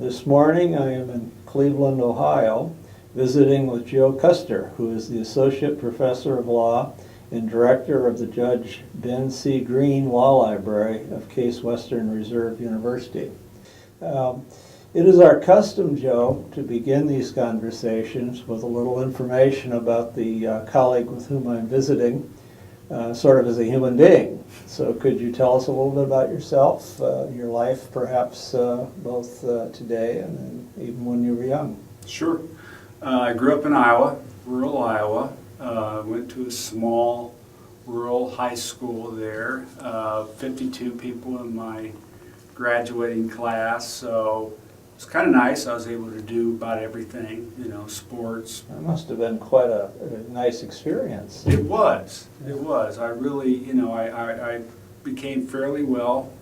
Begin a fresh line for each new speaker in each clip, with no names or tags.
This morning I am in Cleveland, Ohio, visiting with Joe Custer, who is the Associate Professor of Law and Director of the Judge Ben C. Green Law Library of Case Western Reserve University. It is our custom, Joe, to begin these conversations with a little information about the colleague with whom I'm visiting, sort of as a human being. So could you tell us a little bit about yourself, your life perhaps both today and then even when you were young?
Sure. I grew up in Iowa, rural Iowa. Went to a small rural high school there. 52 people in my graduating class, so it was kind of nice. I was able to do about everything, sports.
That must have been quite a nice experience.
It was. It was. I really, I became fairly well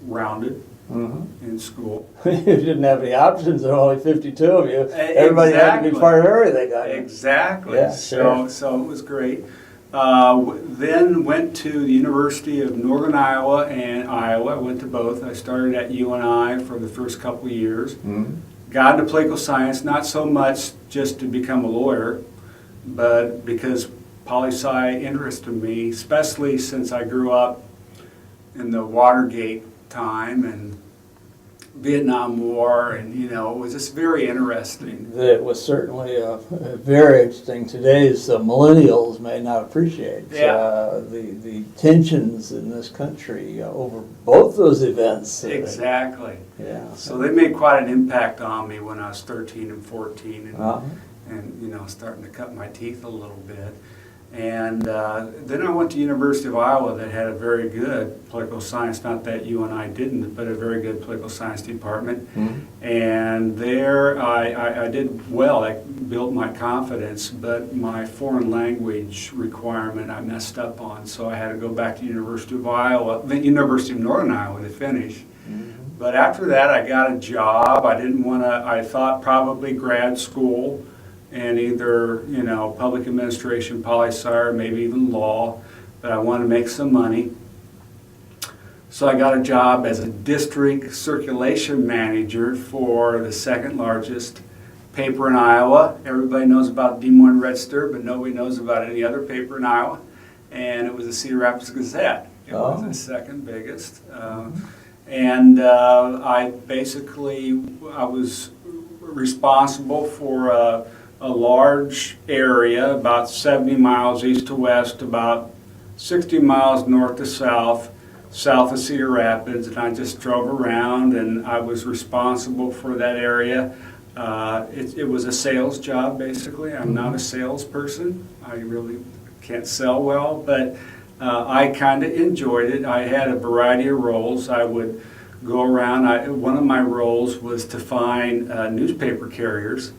rounded in school.
You didn't have any options. There were only 52 of you. Everybody had to be part of everything.
Exactly.
Yeah, sure.
So it was great. Then went to the University of Northern Iowa and Iowa. I went to both. I started at UNI for the first couple of years. Got into political science, not so much just to become a lawyer, but because poli-sci interested me, especially since I grew up in the Watergate time and Vietnam War, and it was just very interesting.
It was certainly very interesting. Today's millennials may not appreciate the tensions in this country over both those events.
Exactly.
Yeah.
So they made quite an impact on me when I was 13 and 14, and starting to cut my teeth a little bit. And then I went to University of Iowa that had a very good political science, not that UNI didn't, but a very good political science department. And there I did well. I built my confidence, but my foreign language requirement I messed up on, so I had to go back to University of Iowa, the University of Northern Iowa to finish. But after that I got a job. I thought probably grad school, and either, public administration, poli-sci, or maybe even law, but I wanted to make some money. So I got a job as a district circulation manager for the second largest paper in Iowa. Everybody knows about Des Moines Register, but nobody knows about any other paper in Iowa. And it was the Cedar Rapids Gazette. It was the second biggest. And I was responsible for a large area, about 70 miles east to west, about 60 miles north to south of Cedar Rapids, and I just drove around and I was responsible for that area. It was a sales job, basically. I'm not a salesperson. I really can't sell well, but I kind of enjoyed it. I had a variety of roles. I would go around. One of my roles was to find newspaper carriers,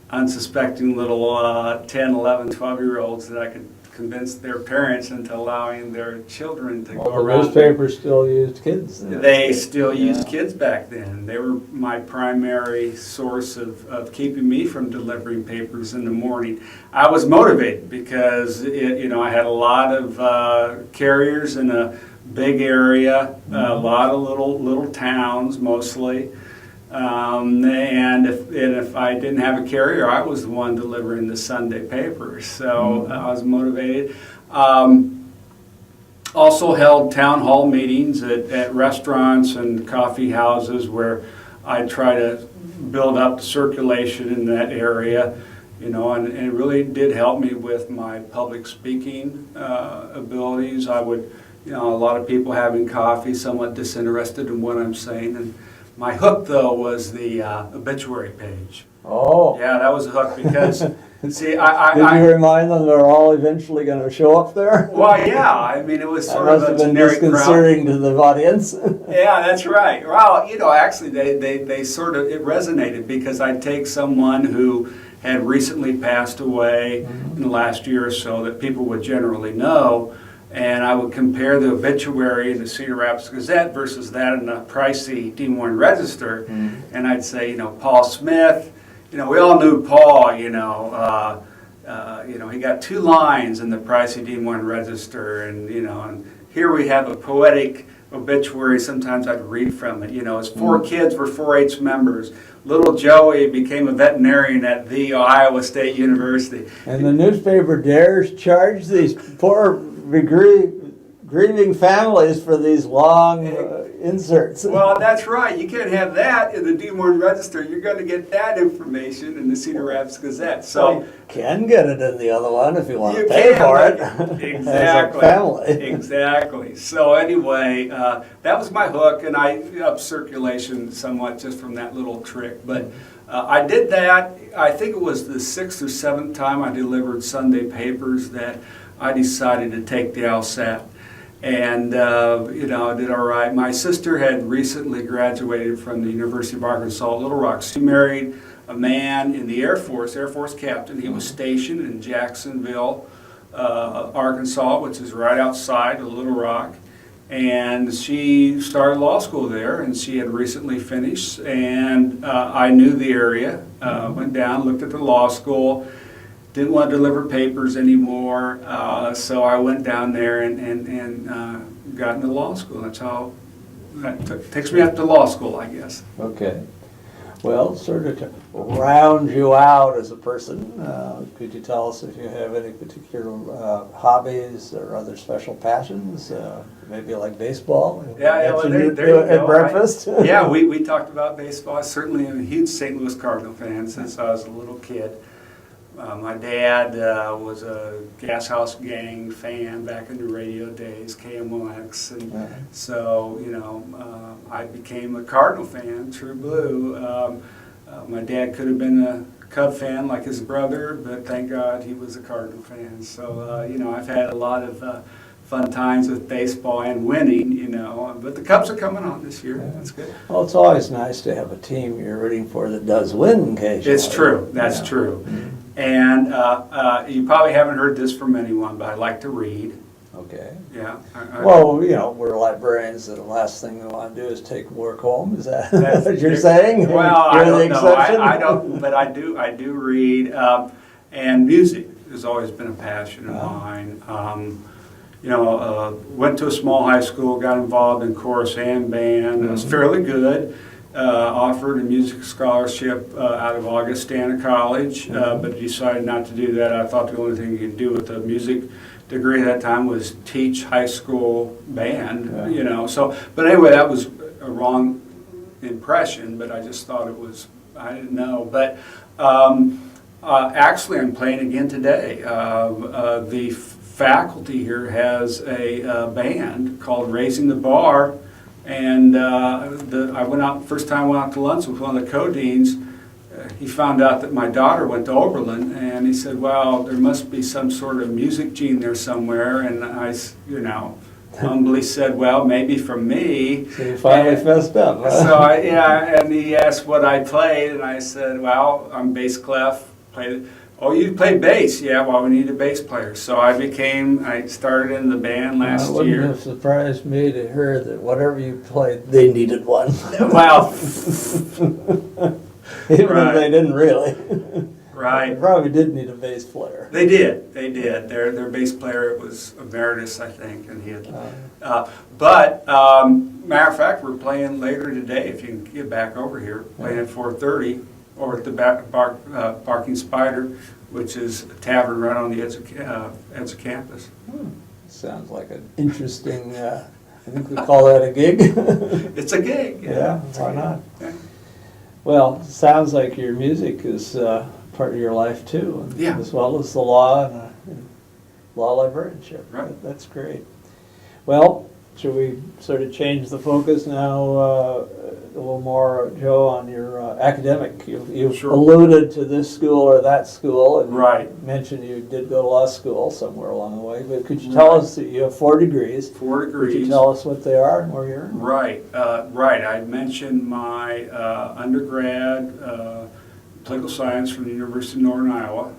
unsuspecting little 10, 11, 12-year-olds that I could convince their parents into allowing their children to go around.
Newspapers still used kids then.
They still used kids back then. They were my primary source of keeping me from delivering papers in the morning. I was motivated because I had a lot of carriers in a big area, a lot of little towns mostly. And if I didn't have a carrier, I was the one delivering the Sunday papers. So I was motivated. Also held town hall meetings at restaurants and coffee houses where I try to build up the circulation in that area. And it really did help me with my public speaking abilities. I would, a lot of people having coffee, somewhat disinterested in what I'm saying. And my hook, though, was the obituary page.
Oh.
Yeah, that was a hook because, see,
Did you remind them they're all eventually going to show up there?
Well, yeah. I mean, it was sort of a generic crowd.
That must have been disconcerting to the audience.
Yeah, that's right. Well, actually, they sort of, it resonated because I'd take someone who had recently passed away in the last year or so that people would generally know, and I would compare the obituary in the Cedar Rapids Gazette versus that in the pricey Des Moines Register, and I'd say, Paul Smith, we all knew Paul, he got 2 lines in the pricey Des Moines Register, and here we have a poetic obituary, sometimes I'd read from it. You know, his 4 kids were 4-H members. Little Joey became a veterinarian at the Iowa State University.
And the newspaper dares charge these poor grieving families for these long inserts.
Well, that's right. You can't have that in the Des Moines Register. You're going to get that information in the Cedar Rapids Gazette. So
you can get it in the other one if you want to
you
pay
can,
for it.
Exactly.
As a family.
Exactly. So anyway, that was my hook, and I upped circulation somewhat just from that little trick. But I did that. I think it was the 6th or 7th time I delivered Sunday papers that I decided to take the LSAT. And, you know, I did all right. My sister had recently graduated from the University of Arkansas at Little Rock. She married a man in the Air Force captain. He was stationed in Jacksonville, Arkansas, which is right outside of Little Rock. And she started law school there, and she had recently finished. And I knew the area, went down, looked at the law school. Didn't want to deliver papers anymore, so I went down there and got into law school. That's how that takes me up to law school, I guess.
Okay. Well, sort of to round you out as a person, could you tell us if you have any particular hobbies or other special passions? Maybe like baseball?
Yeah, well, there you
at
go.
breakfast?
Yeah, we talked about baseball. I certainly am a huge St. Louis Cardinal fan since I was a little kid. My dad was a Gas House Gang fan back in the radio days, KMOX, and so, you know, I became a Cardinal fan, true blue. My dad could have been a Cub fan like his brother, but thank God he was a Cardinal fan. So, you know, I've had a lot of fun times with baseball and winning, you know, but the Cubs are coming on this year. That's good.
Well, it's always nice to have a team you're rooting for that does win occasionally.
It's true. That's true. And you probably haven't heard this from anyone, but I like to read.
Okay.
Yeah.
Well, you know, we're librarians, and the last thing we want to do is take work home. Is that what you're saying?
Well,
you're
I don't
the
know.
exception?
I don't, but I do read. And music has always been a passion of mine. You know, went to a small high school, got involved in chorus and band. I was fairly good. Offered a music scholarship out of Augustana College, but decided not to do that. I thought the only thing you could do with a music degree at that time was teach high school band, you know. So, but anyway, that was a wrong impression, but I just thought it was, I didn't know. But actually, I'm playing again today. The faculty here has a band called Raising the Bar. And I went out, first time I went out to lunch with one of the co-deans. He found out that my daughter went to Oberlin, and he said, well, there must be some sort of music gene there somewhere. And I, you know, humbly said, well, maybe from me.
So you finally fessed up, huh?
So, and he asked what I played, and I said, well, I'm bass clef, played. Oh, you play bass? Yeah, well, we need a bass player. So I started in the band last year.
It wouldn't have surprised me to hear that whatever you played, they needed one.
Well,
even if they didn't really.
Right.
They probably did need a bass player.
They did. Their bass player was emeritus, I think, and he had. Matter of fact, we're playing later today. If you can get back over here, playing at 4:30. Or at the Barking Spider, which is a tavern right on the edge of campus.
Sounds like an interesting, I think we call that a gig.
It's a gig.
Yeah, why not?
Yeah.
Well, sounds like your music is part of your life too, as well as the law and law librarianship.
Right.
That's great. Well, should we sort of change the focus now a little more, Joe, on your academic? You've alluded to this school or that school, and mentioned you did go to law school somewhere along the way. But could you tell us that you have 4 degrees? 4 degrees. Could you tell us what they are and where you're in?
Right. I mentioned my undergrad political science from the University of Northern Iowa.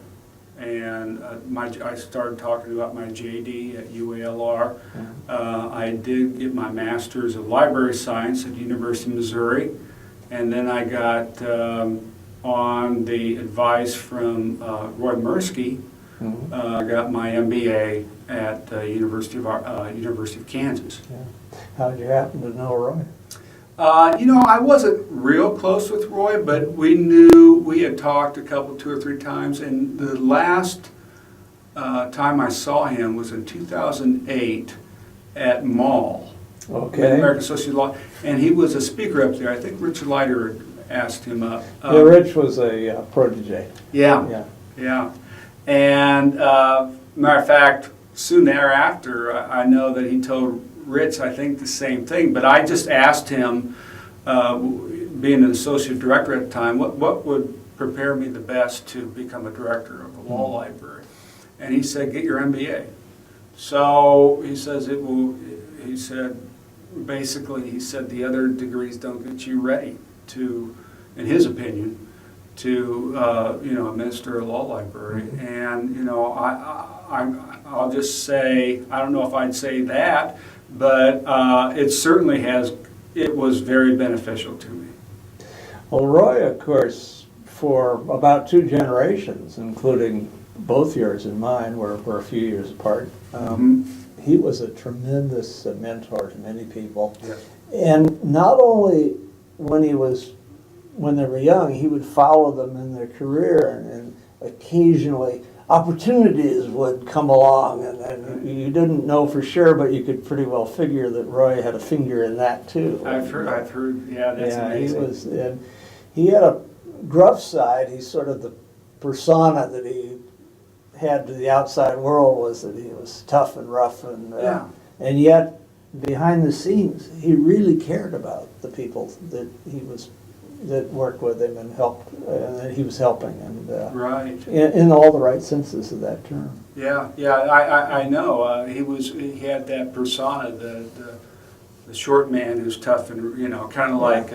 And I started talking about my JD at UALR. I did get my master's of library science at the University of Missouri, and then I got on the advice from Roy Mirsky I got my MBA at University of Kansas.
Yeah. How did you happen to know Roy?
I wasn't real close with Roy, but we had talked two or three times, and the last time I saw him was in 2008 at Mall, American Associated Law, and he was a speaker up there. I think Richard Leiter had asked him up.
Yeah, Rich was a protege.
Yeah. And matter of fact, soon thereafter, I know that he told Rich, I think, the same thing, but I just asked him, being an associate director at the time, what would prepare me the best to become a director of the law library? And he said, get your MBA. So he says basically the other degrees don't get you ready to, in his opinion, to administer a law library. And I'll just say, I don't know if I'd say that, but it was very beneficial to me.
Well, Roy, of course, for about 2 generations, including both yours and mine, we're a few years apart, he was a tremendous mentor to many people.
Yes.
And not only when they were young, he would follow them in their career, and occasionally opportunities would come along, and you didn't know for sure, but you could pretty well figure that Roy had a finger in that too.
I've heard, yeah, that's amazing.
He had a gruff side. He's sort of the persona that he had to the outside world, was that he was tough and rough, and yet behind the scenes, he really cared about the people that worked with him and helped, and that he was helping, and
right,
in all the right senses of that term.
Yeah, I know. He had that persona, the short man who's tough and kind of like.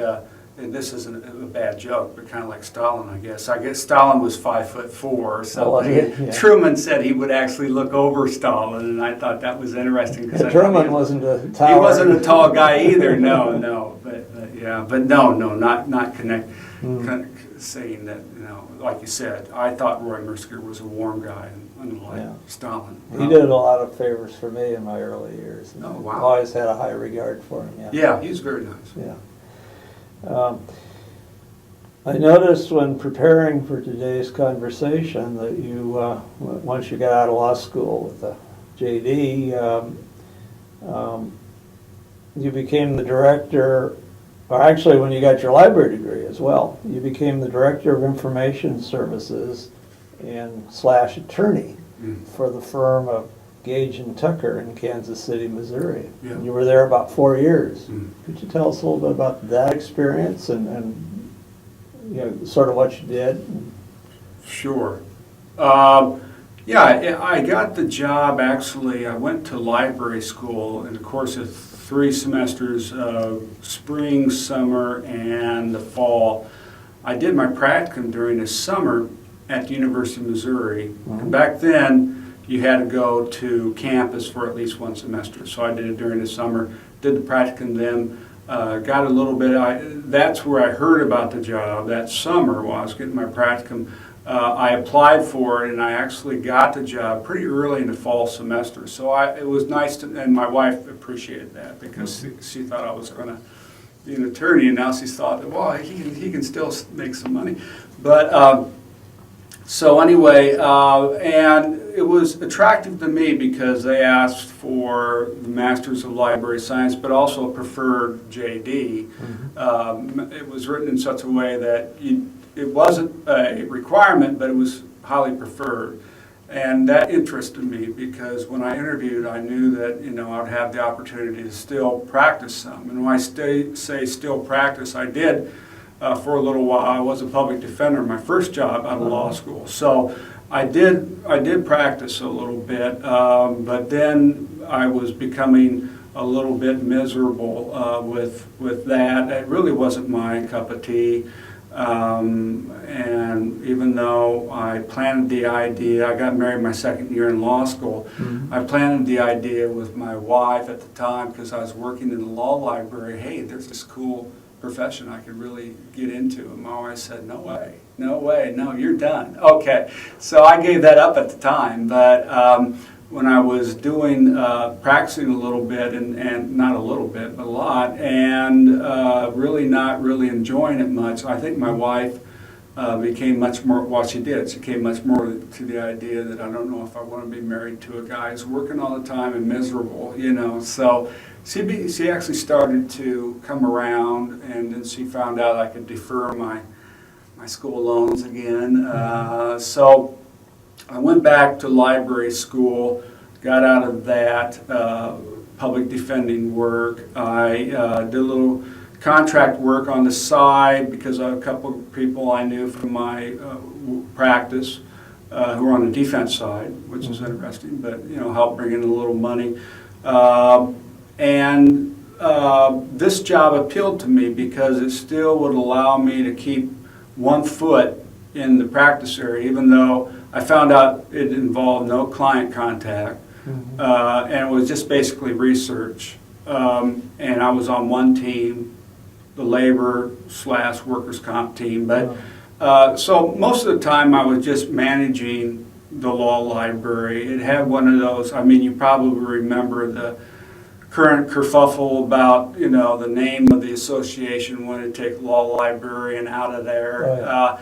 And this isn't a bad joke, but kind of like Stalin, I guess. I guess Stalin was 5'4" or something. Truman said he would actually look over Stalin, and I thought that was interesting.
Truman wasn't a tall.
He wasn't a tall guy either. No, but not saying that. Like you said, I thought Roy Mersker was a warm guy, unlike Stalin.
He did a lot of favors for me in my early years.
Oh wow!
Always had a high regard for him.
Yeah, he was very nice.
Yeah. I noticed when preparing for today's conversation that you, once you got out of law school with a JD, you became the director, or actually when you got your library degree as well, you became the director of information services and / attorney for the firm of Gage and Tucker in Kansas City, Missouri.
Yeah.
You were there about 4 years. Could you tell us a little bit about that experience and sort of what you did?
Sure. I got the job, actually. I went to library school in the course of 3 semesters, spring, summer, and the fall. I did my practicum during the summer at the University of Missouri. And back then, you had to go to campus for at least 1 semester. So I did it during the summer, did the practicum then, got a little bit, that's where I heard about the job that summer while I was getting my practicum. I applied for it, and I actually got the job pretty early in the fall semester. So it was nice and my wife appreciated that, because she thought I was going to be an attorney, and now she's thought, well, he can still make some money. But so anyway, and it was attractive to me because they asked for the Masters of Library Science, but also a preferred JD. It was written in such a way that it wasn't a requirement, but it was highly preferred. And that interested me because when I interviewed, I knew that I'd have the opportunity to still practice some. And when I say still practice, I did. For a little while. I was a public defender, my first job out of law school. So I did practice a little bit, but then I was becoming a little bit miserable with that. It really wasn't my cup of tea. And even though I planted the idea, I got married my 2nd year in law school. I planted the idea with my wife at the time, because I was working in the law library. Hey, there's this cool profession I could really get into. And my wife said, no way, no, you're done. Okay, so I gave that up at the time, but when I was doing, practicing a little bit, and not a little bit, but a lot, and really not really enjoying it much, I think my wife became much more, well, she did. She came much more to the idea that I don't know if I want to be married to a guy who's working all the time and miserable, you know. So she actually started to come around, and then she found out I could defer my school loans again. So I went back to library school, got out of that public defending work. I did a little contract work on the side because a couple of people I knew from my practice who were on the defense side, which is interesting, but you know, helped bring in a little money. This job appealed to me because it still would allow me to keep one foot in the practice area, even though I found out it involved no client contact, and it was just basically research. And I was on one team, the labor/workers' comp team, but so most of the time I was just managing the law library. It had one of those, I mean, you probably remember the current kerfuffle about, you know, the name of the association wanted to take law librarian out of there.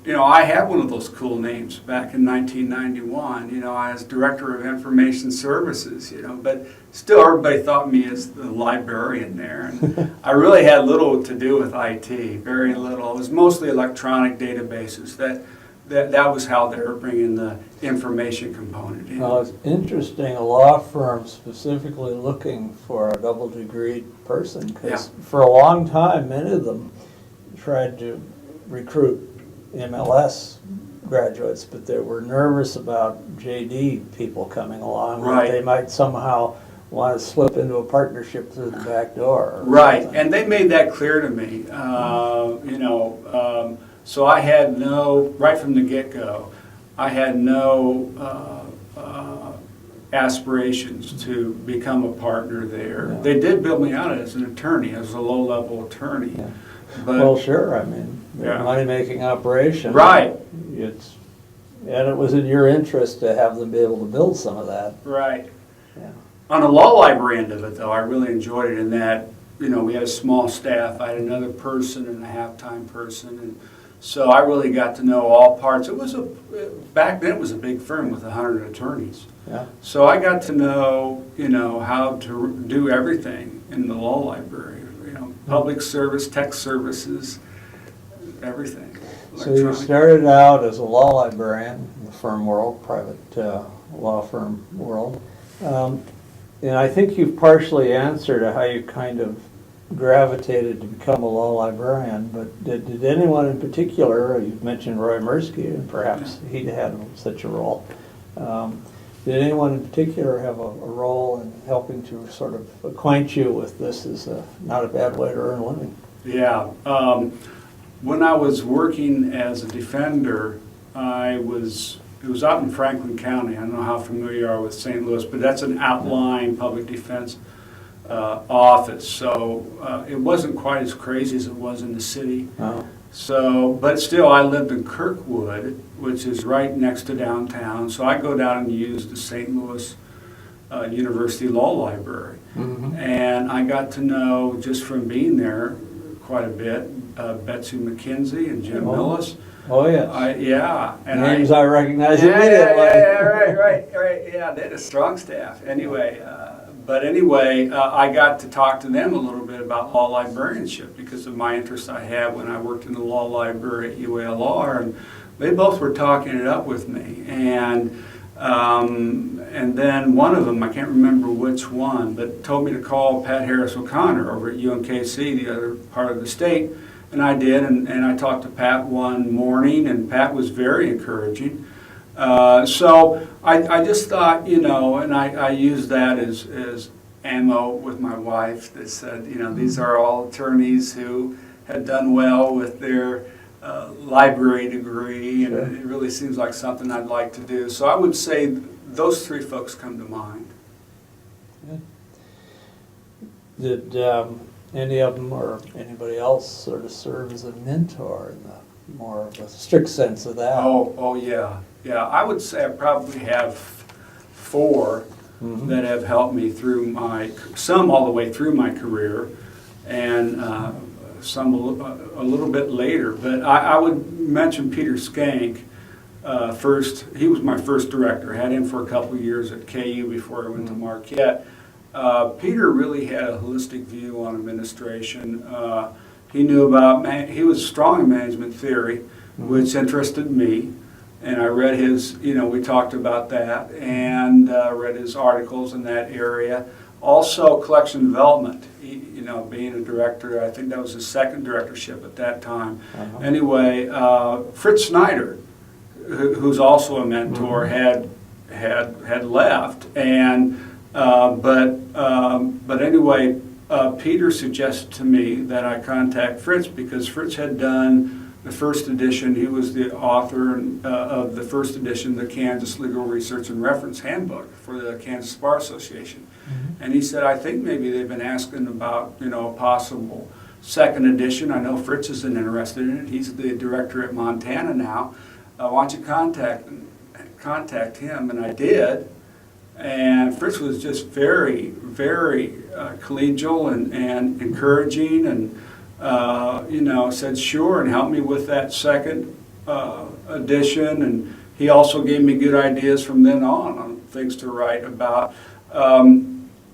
You know, I had one of those cool names back in 1991. You know, I was Director of Information Services, you know, but still everybody thought me as the librarian there. And I really had little to do with IT, very little. It was mostly electronic databases. That was how they were bringing the information component in.
Well, it's interesting, a law firm specifically looking for a double-degreed person, because for a long time, many of them tried to recruit MLS graduates, but they were nervous about JD people coming along.
Right.
They might somehow want to slip into a partnership through the back door.
Right,
something.
and they made that clear to me. You know, so I had no, right from the get-go, I had no aspirations to become a partner there.
Yeah.
They did build me out as an attorney, as a low-level attorney.
Yeah.
But,
Well, sure, I mean, they're
Yeah.
a money-making operation.
Right.
And it was in your interest to have them be able to build some of that.
Right.
Yeah.
On the law library end of it, though, I really enjoyed it in that, you know, we had a small staff. I had another person and a half-time person, and so I really got to know all parts. It was back then it was a big firm with 100 attorneys.
Yeah.
So I got to know, you know, how to do everything in the law library. You know, public service, tech services, everything.
So you started out as a law librarian in the firm world, private law firm world. And I think you've partially answered how you kind of gravitated to become a law librarian, but did anyone in particular, you mentioned Roy Mirsky, and perhaps he had such a role, did anyone in particular have a role in helping to sort of acquaint you with this as not a bad way to earn a living?
Yeah. When I was working as a defender, it was out in Franklin County. I don't know how familiar you are with St. Louis, but that's an outlying public defense office. So it wasn't quite as crazy as it was in the city.
Oh.
So, but still, I lived in Kirkwood, which is right next to downtown. So I go down and use the St. Louis University Law Library.
Mm-hmm.
And I got to know, just from being there quite a bit, Betsy McKenzie and Jim Millis.
Oh, yes.
Yeah. And
Names I recognize
yeah,
immediately.
right. Yeah, they had a strong staff. Anyway, I got to talk to them a little bit about law librarianship because of my interest I had when I worked in the law library at UALR, and they both were talking it up with me. And then one of them, I can't remember which one, but told me to call Pat Harris O'Connor over at UMKC, the other part of the state. And I did, and I talked to Pat one morning, and Pat was very encouraging. So I just thought, you know, and I used that as ammo with my wife that said, you know, these are all attorneys who had done well with their library degree, and it really seems like something I'd like to do. So I would say those three folks come to mind.
Did any of them or anybody else sort of serve as a mentor in the more of a strict sense of that?
Oh, yeah. Yeah, I would say I probably have 4 that have helped me through some all the way through my career, and some a little bit later. But I would mention Peter Skank first. He was my first director. I had him for a couple of years at KU before I went to Marquette. Peter really had a holistic view on administration. He knew about, he was strong in management theory, which interested me. And I read his, we talked about that, and read his articles in that area. Also, collection development, being a director, I think that was his second directorship at that time. Anyway, Fritz Snyder, who's also a mentor, had left, and but anyway, Peter suggested to me that I contact Fritz because Fritz had done the first edition. He was the author of the first edition, the Kansas Legal Research and Reference Handbook for the Kansas Bar Association. And he said, I think maybe they've been asking about, a possible second edition. I know Fritz isn't interested in it. He's the director at Montana now. Why don't you contact him? And I did. And Fritz was just very, very collegial and encouraging, and said sure, and helped me with that second edition. And he also gave me good ideas from then on things to write about.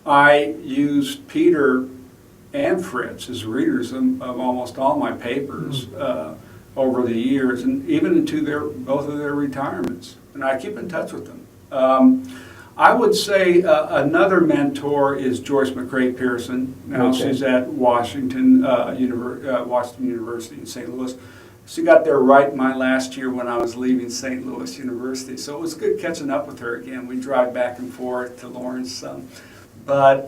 I used Peter and Fritz as readers of almost all my papers over the years, and even into both of their retirements. And I keep in touch with them. I would say another mentor is Joyce McCrae Pearson. Now she's at Washington University in St. Louis. She got there right my last year when I was leaving St. Louis University. So it was good catching up with her again. We drive back and forth to Lawrence. But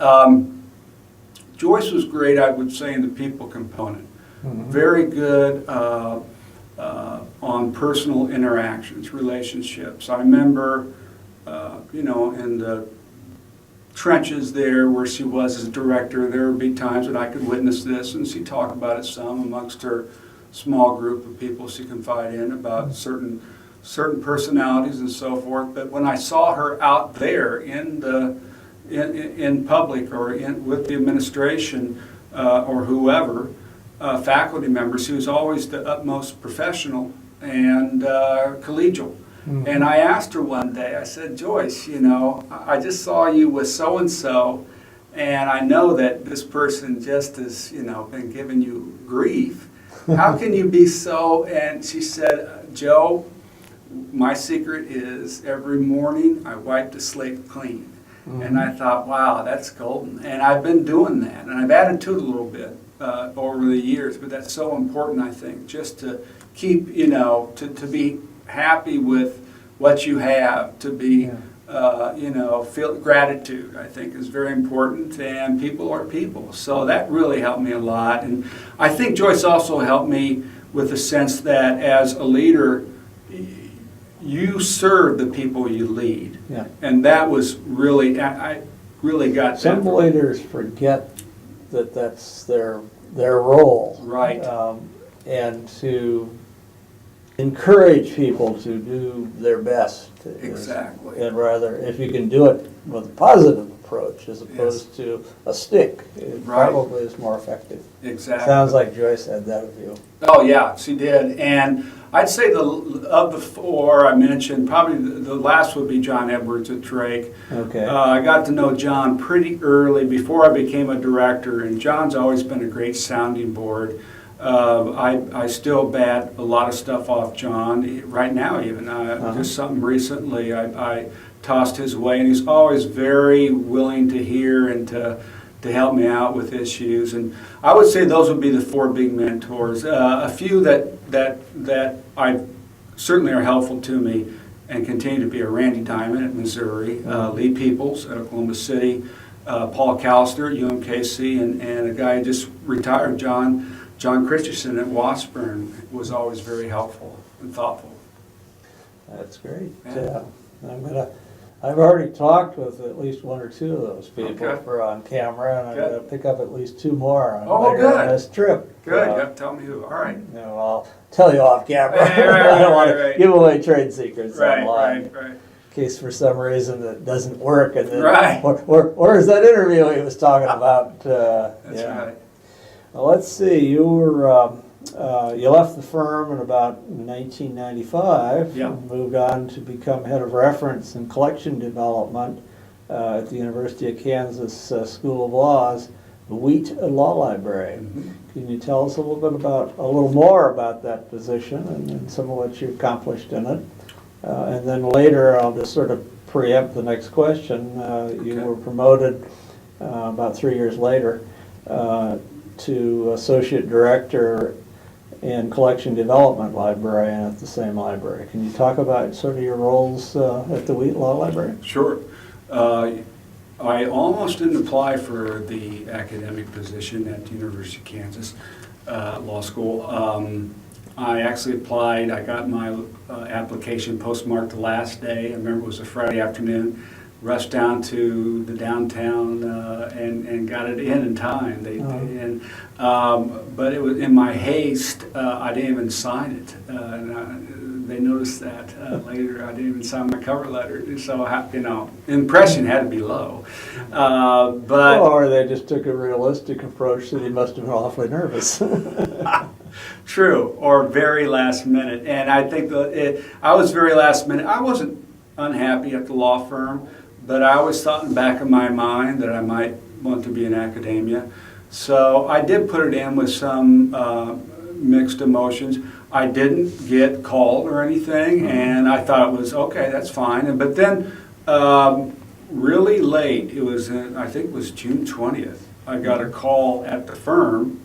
Joyce was great, I would say, in the people component. Very good on personal interactions, relationships. I remember in the trenches there where she was as a director, there would be times when I could witness this, and she talked about it some amongst her small group of people she confided in about certain personalities and so forth. But when I saw her out there in public or with the administration or whoever, faculty members, she was always the utmost professional and collegial. And I asked her one day, I said, Joyce, I just saw you with so-and-so, and I know that this person just has, been giving you grief. How can you be so? And she said, Joe, my secret is every morning I wipe the slate clean. And I thought, wow, that's golden. And I've been doing that, and I've added to it a little bit over the years, but that's so important, I think, just to keep, to be happy with what you have, to be, feel gratitude, I think, is very important, and people are people. So that really helped me a lot. And I think Joyce also helped me with the sense that as a leader, you serve the people you lead. Yeah. And that was really, I really got that.
Some leaders forget that that's their role.
Right.
And to encourage people to do their best.
Exactly.
And rather, if you can do it with a positive approach as opposed to a stick, it probably is more effective.
Exactly.
Sounds like Joyce had that of you.
Oh yeah, she did. And I'd say of the 4 I mentioned, probably the last would be John Edwards at Drake.
Okay.
I got to know John pretty early before I became a director, and John's always been a great sounding board. I still bat a lot of stuff off John, right now even. Just something recently I tossed his way, and he's always very willing to hear and to help me out with issues. And I would say those would be the 4 big mentors. A few that I certainly are helpful to me and continue to be a Randy Diamond at Missouri, Lee Peoples at Oklahoma City, Paul Callister at UMKC, and a guy who just retired, John Christensen at Washburn, was always very helpful and thoughtful.
That's great.
Yeah.
I've already talked with at least one or two of those people
Okay.
for on camera, and I'm
Good.
going to pick up at least two more on
Oh,
later on
good.
this trip.
Good, yep, tell me who, all right.
You know, I'll tell you off camera.
Right, right,
I don't want
right, right.
to give away trade secrets online.
Right.
In case for some reason it doesn't work, and then,
Right.
or is that interview he was talking about?
That's right.
Well, let's see. You were you left the firm in about 1995.
Yeah.
And moved on to become head of reference and collection development at the University of Kansas School of Law's Wheat Law Library.
Mhm.
Can you tell us a little more about that position and some of what you accomplished in it? And then later, I'll just sort of preempt the next question. You
Okay.
were promoted about 3 years later to Associate Director in Collection Development Librarian at the same library. Can you talk about sort of your roles at the Wheat Law Library?
Sure. I almost didn't apply for the academic position at the University of Kansas Law School. I actually applied, I got my application postmarked the last day. I remember it was a Friday afternoon. Rushed down to the downtown and got it in time. But it was in my haste. I didn't even sign it. They noticed that later. I didn't even sign my cover letter. So impression had to be low. But
or they just took a realistic approach that he must have been awfully nervous.
True, or very last minute. And I think I was very last minute. I wasn't unhappy at the law firm. But I always thought in the back of my mind that I might want to be in academia. So I did put it in with some mixed emotions. I didn't get called or anything, and I thought it was, okay, that's fine. But then really late, it was, I think it was June 20th, I got a call at the firm,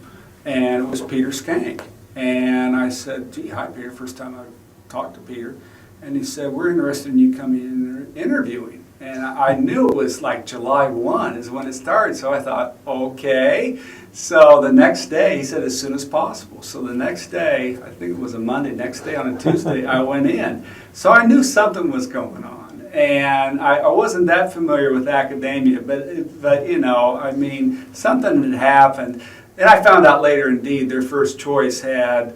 and it was Peter Skank. And I said, gee, hi Peter, first time I talked to Peter. And he said, we're interested in you coming in and interviewing. And I knew it was like July 1 is when it started, so I thought, okay. So the next day, he said as soon as possible. So the next day, I think it was a Monday, next day on a Tuesday, I went in. So I knew something was going on. And I wasn't that familiar with academia, but I mean, something had happened. And I found out later, indeed, their first choice had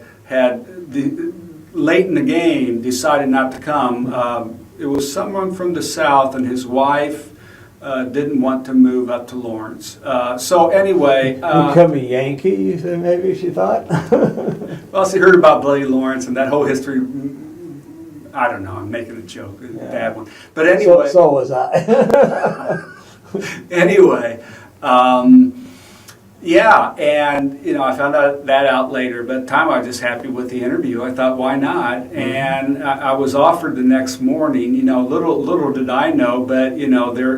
late in the game, decided not to come. It was someone from the South, and his wife didn't want to move up to Lawrence. So anyway...
Become a Yankee, maybe, she thought?
Well, she heard about Bloody Lawrence and that whole history. I don't know, I'm making a joke, a bad one. But anyway...
So was I.
Anyway... yeah, and I found that out later, but at the time I was just happy with the interview. I thought, why not? And I was offered the next morning. Little did I know, but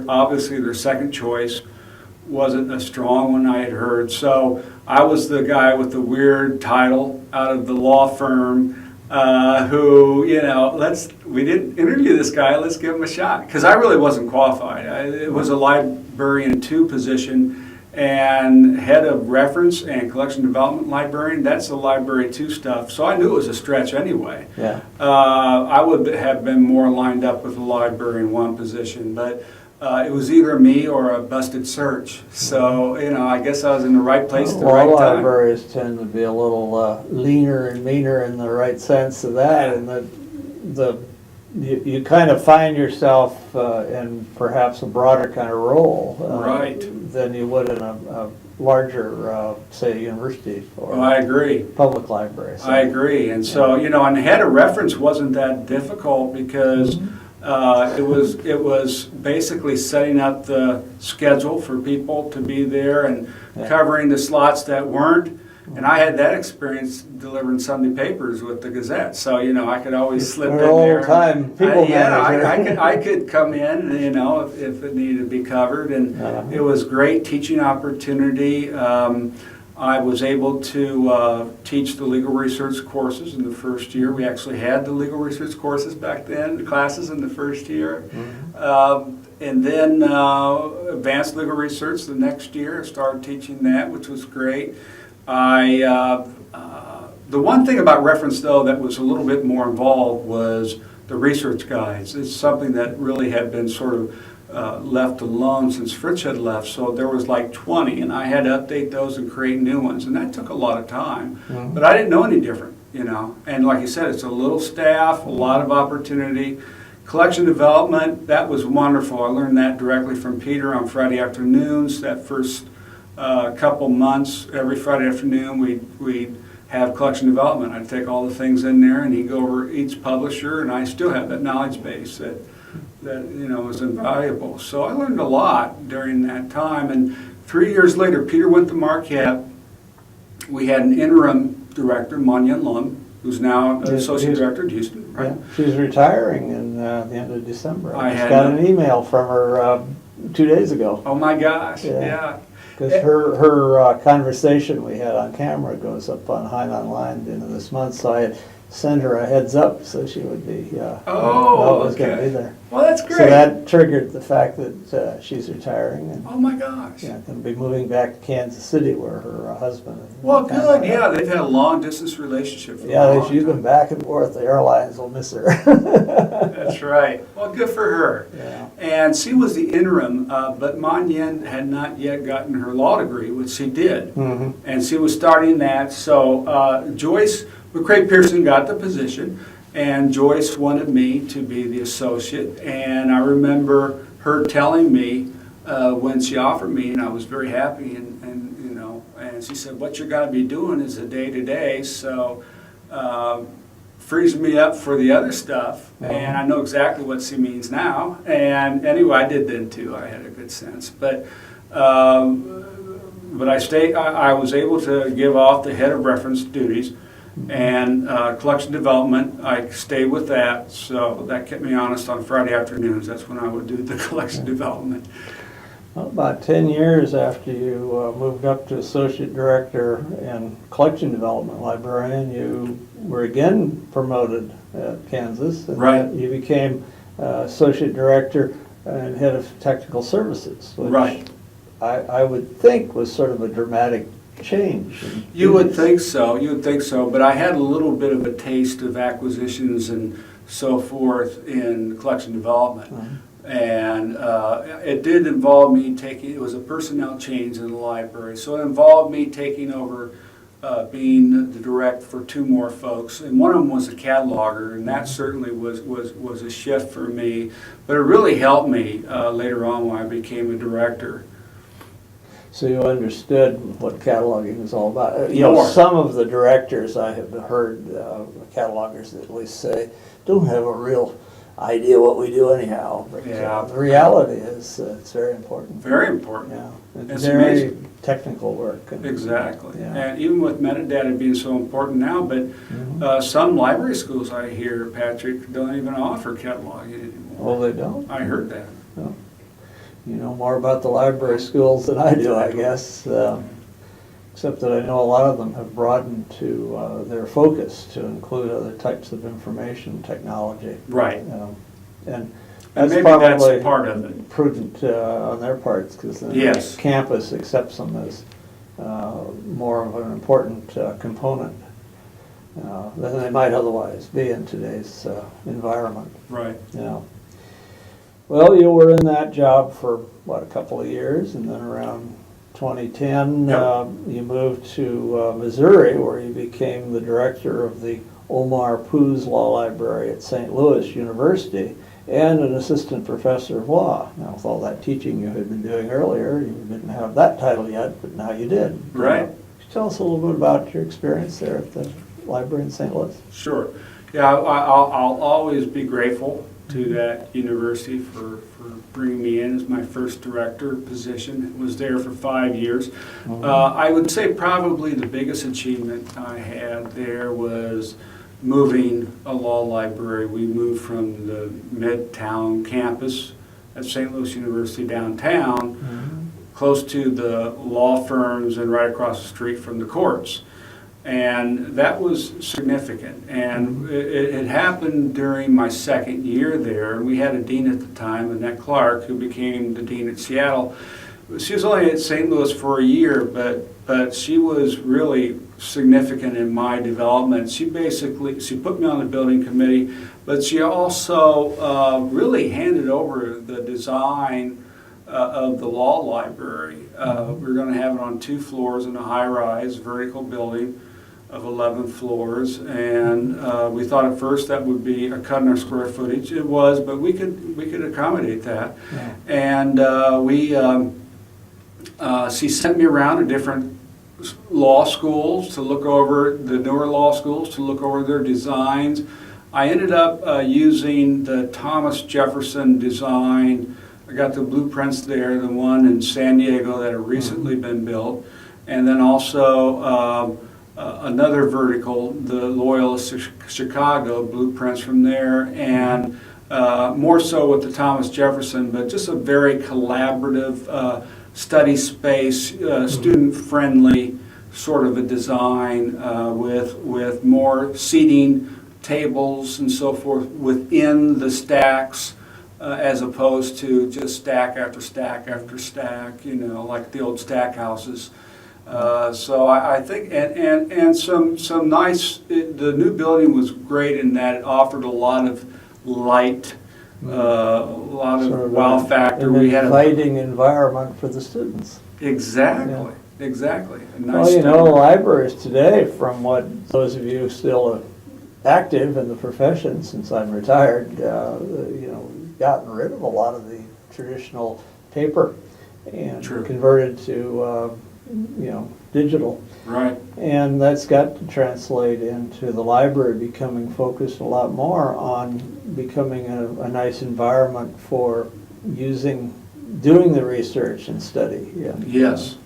obviously their second choice wasn't a strong one I had heard. So I was the guy with the weird title out of the law firm who, we didn't interview this guy, let's give him a shot. Because I really wasn't qualified. It was a librarian 2 position. And head of reference and collection development librarian, that's the library 2 stuff. So I knew it was a stretch anyway.
Yeah.
I would have been more lined up with the librarian 1 position, but it was either me or a busted search. So, I guess I was in the right place at the right
Law
time.
libraries tend to be a little leaner and meaner in the right sense of that, and you kind of find yourself in perhaps a broader kind of role
Right.
than you would in a larger, say, university or
Well, I agree.
public library. So,
I agree. And so, and head of reference wasn't that difficult because it was basically setting up the schedule for people to be there and covering the slots that weren't. And I had that experience delivering Sunday papers with the Gazette, so I could always slip in there.
Old-time people manager.
I could come in, if it needed to be covered, and it was great teaching opportunity. I was able to teach the legal research courses in the first year. We actually had the legal research courses back then, classes in the first year. And then advanced legal research the next year. I started teaching that, which was great. The one thing about reference, though, that was a little bit more involved was the research guides. It's something that really had been sort of left alone since Fritz had left, so there was like 20, and I had to update those and create new ones, and that took a lot of time. But I didn't know any different, you know. And like you said, it's a little staff, a lot of opportunity. Collection development, that was wonderful. I learned that directly from Peter on Friday afternoons. That first couple months, every Friday afternoon, we'd have collection development. I'd take all the things in there, and he'd go over each publisher, and I still have that knowledge base that you know was invaluable. So I learned a lot during that time. And 3 years later, Peter went to Marquette. We had an interim director, Manya Lum, who's now associate director at Houston. Right?
Yeah, she's retiring in the end of December.
I
just
had
got an email from her 2 days ago.
Oh my gosh! Yeah.
Because her conversation we had on camera goes up on Hein Online at the end of this month, so I had sent her a heads up so she would be was going to be there.
Well, that's great.
So that triggered the fact that she's retiring. And,
oh my gosh.
yeah, going to be moving back to Kansas City where her husband.
Well, good. Yeah, they've had a long distance relationship. For
yeah, she's been back and forth. The airlines will miss her.
That's right. Well, good for her.
Yeah.
And she was the interim, but Manyan had not yet gotten her law degree, which she did. And she was starting that. So Joyce McCrae-Pearson got the position, and Joyce wanted me to be the associate. And I remember her telling me when she offered me, and I was very happy, and you know, and she said, what you're going to be doing is a day-to-day, so frees me up for the other stuff. And I know exactly what she means now. And anyway, I did then too. I had a good sense. But I was able to give off the head of reference duties. And collection development, I stayed with that, so that kept me honest on Friday afternoons. That's when I would do the collection development.
Well, about 10 years after you moved up to associate director and collection development librarian, you were again promoted at Kansas. And
right.
You became associate director and head of technical services, which
right.
I would think was sort of a dramatic change.
You would think so, but I had a little bit of a taste of acquisitions and so forth in collection development. And it did involve me it was a personnel change in the library, so it involved me taking over being the direct for 2 more folks, and one of them was a cataloger, and that certainly was a shift for me, but it really helped me later on when I became a director.
So you understood what cataloging is all about. You know, some of the directors I have heard, catalogers at least say, don't have a real idea what we do anyhow. But the reality is it's very important.
Very important.
Yeah,
it's
very
amazing.
Technical work.
Exactly.
Yeah.
And even with metadata being so important now, but some library schools I hear, Patrick, don't even offer cataloging anymore.
Well, they don't?
I heard that.
No. You know more about the library schools than I do, I guess, except that I know a lot of them have broadened to their focus to include other types of information technology.
Right.
And that's
maybe
probably
that's part of it.
Prudent on their parts, because the campus accepts them as more of an important component than they might otherwise be in today's environment.
Right.
You know. Well, you were in that job for, a couple of years, and then around 2010, you moved to Missouri, where you became the director of the Omar Poos Law Library at St. Louis University, and an assistant professor of law. Now, with all that teaching you had been doing earlier, you didn't have that title yet, but now you did.
Right.
Could you tell us a little bit about your experience there at the library in St. Louis?
Sure. Yeah, I'll always be grateful to that university for bringing me in as my first director position. I was there for 5 years. I would say probably the biggest achievement I had there was moving a law library. We moved from the Midtown campus at St. Louis University downtown, close to the law firms and right across the street from the courts. And that was significant. And it had happened during my second year there. We had a dean at the time, Annette Clark, who became the dean at Seattle. She was only at St. Louis for a year, but she was really significant in my development. She put me on the building committee, but she also really handed over the design of the law library. We're going to have it on 2 floors in a high-rise vertical building of 11 floors, and we thought at first that would be a cut in our square footage. It was, but we could accommodate that.
Yeah.
And she sent me around to different law schools to look over the newer law schools, to look over their designs. I ended up using the Thomas Jefferson design. I got the blueprints there, the one in San Diego that have recently been built, and then also another vertical, the Loyola Chicago blueprints from there, and more so with the Thomas Jefferson, but just a very collaborative study space, student-friendly sort of a design with more seating, tables and so forth within the stacks, as opposed to just stack after stack after stack, you know, like the old stack houses. So I think, and some nice, the new building was great in that it offered a lot of light, a lot of
Sort of
wow factor.
An
We had
inviting environment for the students.
exactly, exactly. A nice
Well, you know,
study.
libraries today, from what those of you still active in the profession, since I'm retired, you know, gotten rid of a lot of the traditional paper and
True.
converted to, you know, digital.
Right.
And that's got to translate into the library becoming focused a lot more on becoming a nice environment for doing the research and study. Yeah.
Yes.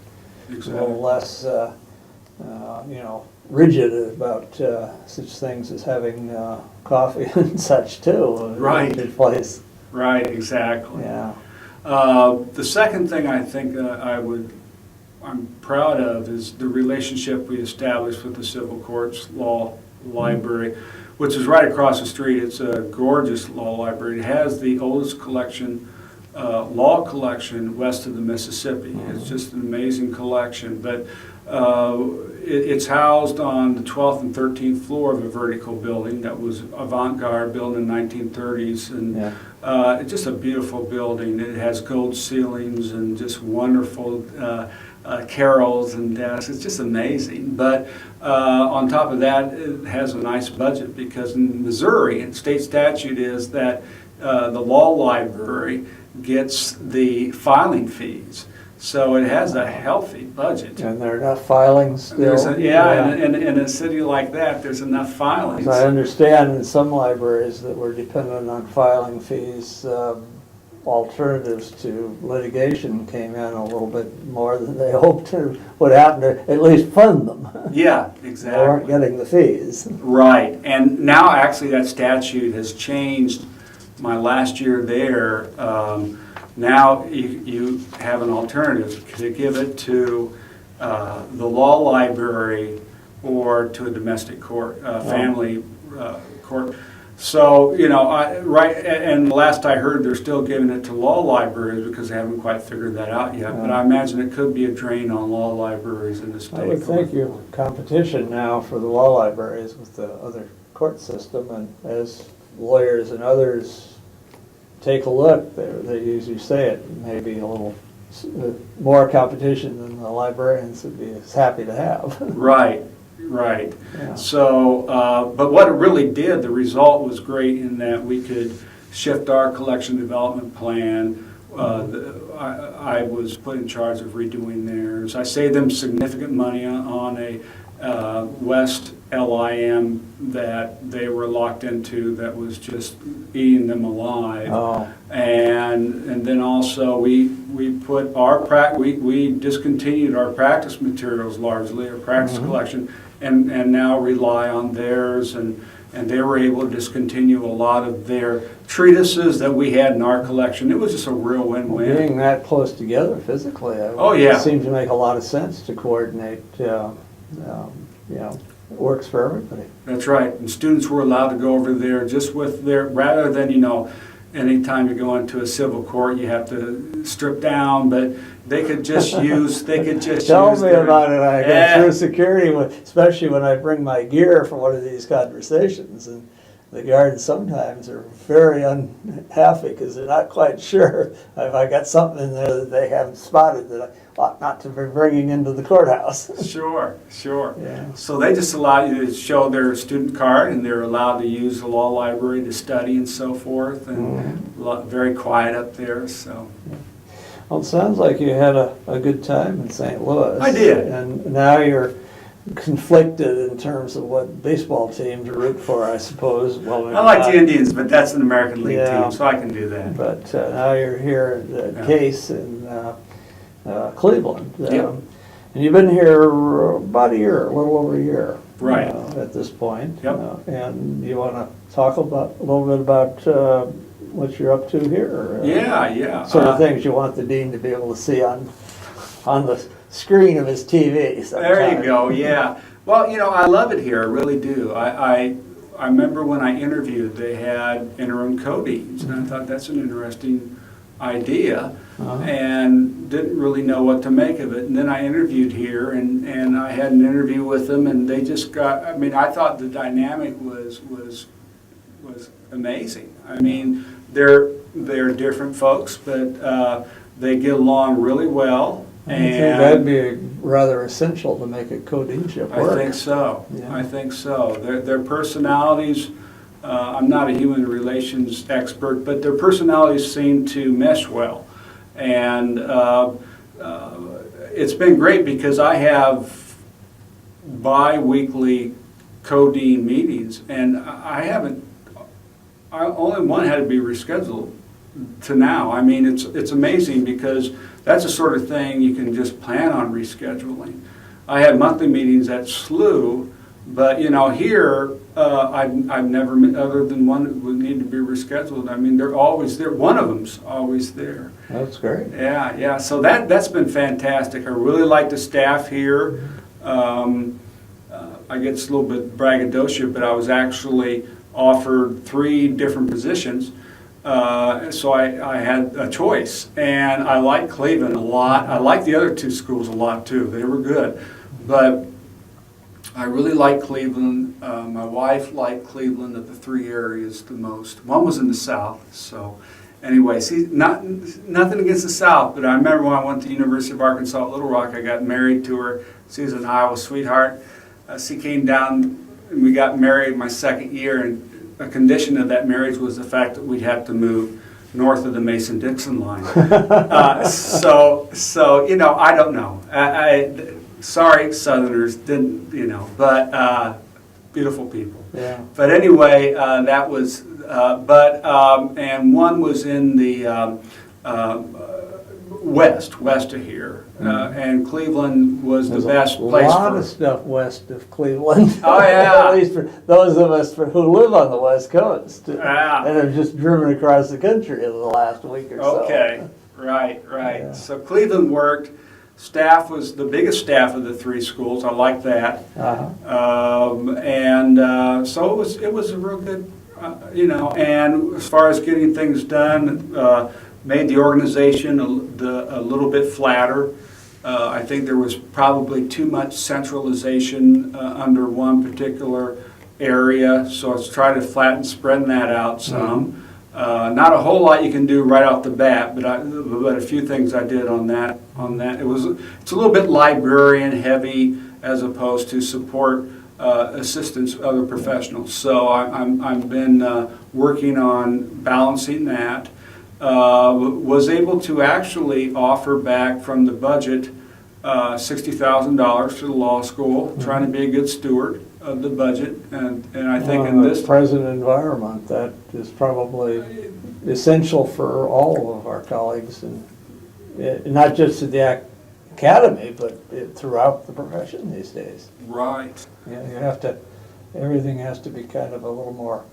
A
Exactly.
little less, you know, rigid about such things as having coffee and such too.
Right.
In a good place.
Right. Exactly.
Yeah.
The second thing I think I'm proud of is the relationship we established with the Civil Courts Law Library, which is right across the street. It's a gorgeous law library. It has the oldest collection, law collection west of the Mississippi. It's just an amazing collection. But it's housed on the 12th and 13th floor of a vertical building that was avant-garde, built in the 1930s. And
Yeah.
it's just a beautiful building. It has gold ceilings and just wonderful carols and desks. It's just amazing. But on top of that, it has a nice budget, because in Missouri, state statute is that the law library gets the filing fees. So it has a healthy budget.
And there are enough filings still.
And in a city like that, there's enough filings.
As I understand, in some libraries that were dependent on filing fees, alternatives to litigation came in a little bit more than they hoped to, would happen to at least fund them.
Yeah,
They weren't
exactly.
getting the fees.
Right, and now actually that statute has changed. My last year there, now you have an alternative to give it to the law library or to a domestic court, family court. So, you know, and last I heard, they're still giving it to law libraries because they haven't quite figured that out yet. But I imagine it could be a drain on law libraries in the state.
I would think your competition now for the law libraries with the other court system, and as lawyers and others take a look, they usually say it, maybe a little more competition than the librarians would be as happy to have.
Right, right.
Yeah.
So, but what it really did, the result was great in that we could shift our collection development plan. I was put in charge of redoing theirs. I saved them significant money on a West LIM that they were locked into that was just eating them alive.
Oh.
And then also we put we discontinued our practice materials largely, our practice collection, and now rely on theirs, and they were able to discontinue a lot of their treatises that we had in our collection. It was just a real win-win.
Being that close together physically,
Oh, yeah.
it seems to make a lot of sense to coordinate. You know, it works for everybody.
That's right. And students were allowed to go over there just with their, rather than, you know, anytime you go into a civil court, you have to strip down, but they could just use,
Tell
use
me
their-
about it. I
Yeah.
go through security, especially when I bring my gear for one of these conversations, and the guards sometimes are very unhappy because they're not quite sure if I got something in there that they haven't spotted that I ought not to be bringing into the courthouse.
Sure, sure.
Yeah.
So they just allow you to show their student card, and they're allowed to use the law library to study and so forth, and very quiet up there. So.
Well, it sounds like you had a good time in St. Louis.
I did.
And now you're conflicted in terms of what baseball team to root for, I suppose. Well, maybe
I like
not.
the Indians, but that's an American League
Yeah.
team, so I can do that.
But now you're here at Case in Cleveland.
Yep.
And you've been here about a year, a little over a year.
Right.
At this point.
Yep.
And you want to talk a little bit about what you're up to here?
Yeah.
Sort of things you want the dean to be able to see on the screen of his TV sometime.
There you go, yeah. Well, I love it here, I really do. I remember when I interviewed, they had interim co-deans, and I thought that's an interesting idea, and didn't really know what to make of it. And then I interviewed here, and I had an interview with them, and they just got, I thought the dynamic was amazing. They're different folks, but they get along really well.
I think that'd be rather essential to make a co-deanship work.
I think so.
Yeah.
I think so. Their personalities, I'm not a human relations expert, but their personalities seem to mesh well. And it's been great because I have bi-weekly co-dean meetings, and only one had to be rescheduled to now. It's amazing because that's the sort of thing you can just plan on rescheduling. I had monthly meetings at SLU, but here I've never met other than one that would need to be rescheduled. They're always there. One of them's always there.
That's great.
Yeah. So that's been fantastic. I really like the staff here. I get a little bit braggadocious, but I was actually offered 3 different positions. So I had a choice, and I like Cleveland a lot. I like the other 2 schools a lot too. They were good, but I really like Cleveland. My wife liked Cleveland of the 3 areas the most. One was in the South, so anyway, see, nothing against the South, but I remember when I went to the University of Arkansas at Little Rock, I got married to her. She's an Iowa sweetheart. She came down, and we got married my 2nd year, and a condition of that marriage was the fact that we'd have to move north of the Mason-Dixon line. So I don't know. Sorry, Southerners, didn't, but beautiful people.
Yeah.
But anyway, that was, and one was in the west of here, and Cleveland was the best place.
There's a lot of stuff west of Cleveland.
Oh yeah.
At least for those of us who live on the West Coast,
Yeah.
and have just driven across the country in the last week or so.
Okay, right.
Yeah.
So Cleveland worked. Staff was the biggest staff of the 3 schools. I like that. So it was a real good, And as far as getting things done, made the organization a little bit flatter. I think there was probably too much centralization under one particular area, so let's try to flatten, spreading that out some. Not a whole lot you can do right off the bat, but a few things I did on that. It's a little bit librarian heavy as opposed to support assistants, other professionals. So I've been working on balancing that. Was able to actually offer back from the budget $60,000 to the law school, trying to be a good steward of the budget, and I think in this
present environment that is probably essential for all of our colleagues, and not just at the academy, but throughout the profession these days.
Right.
Yeah, everything has to be kind of a little more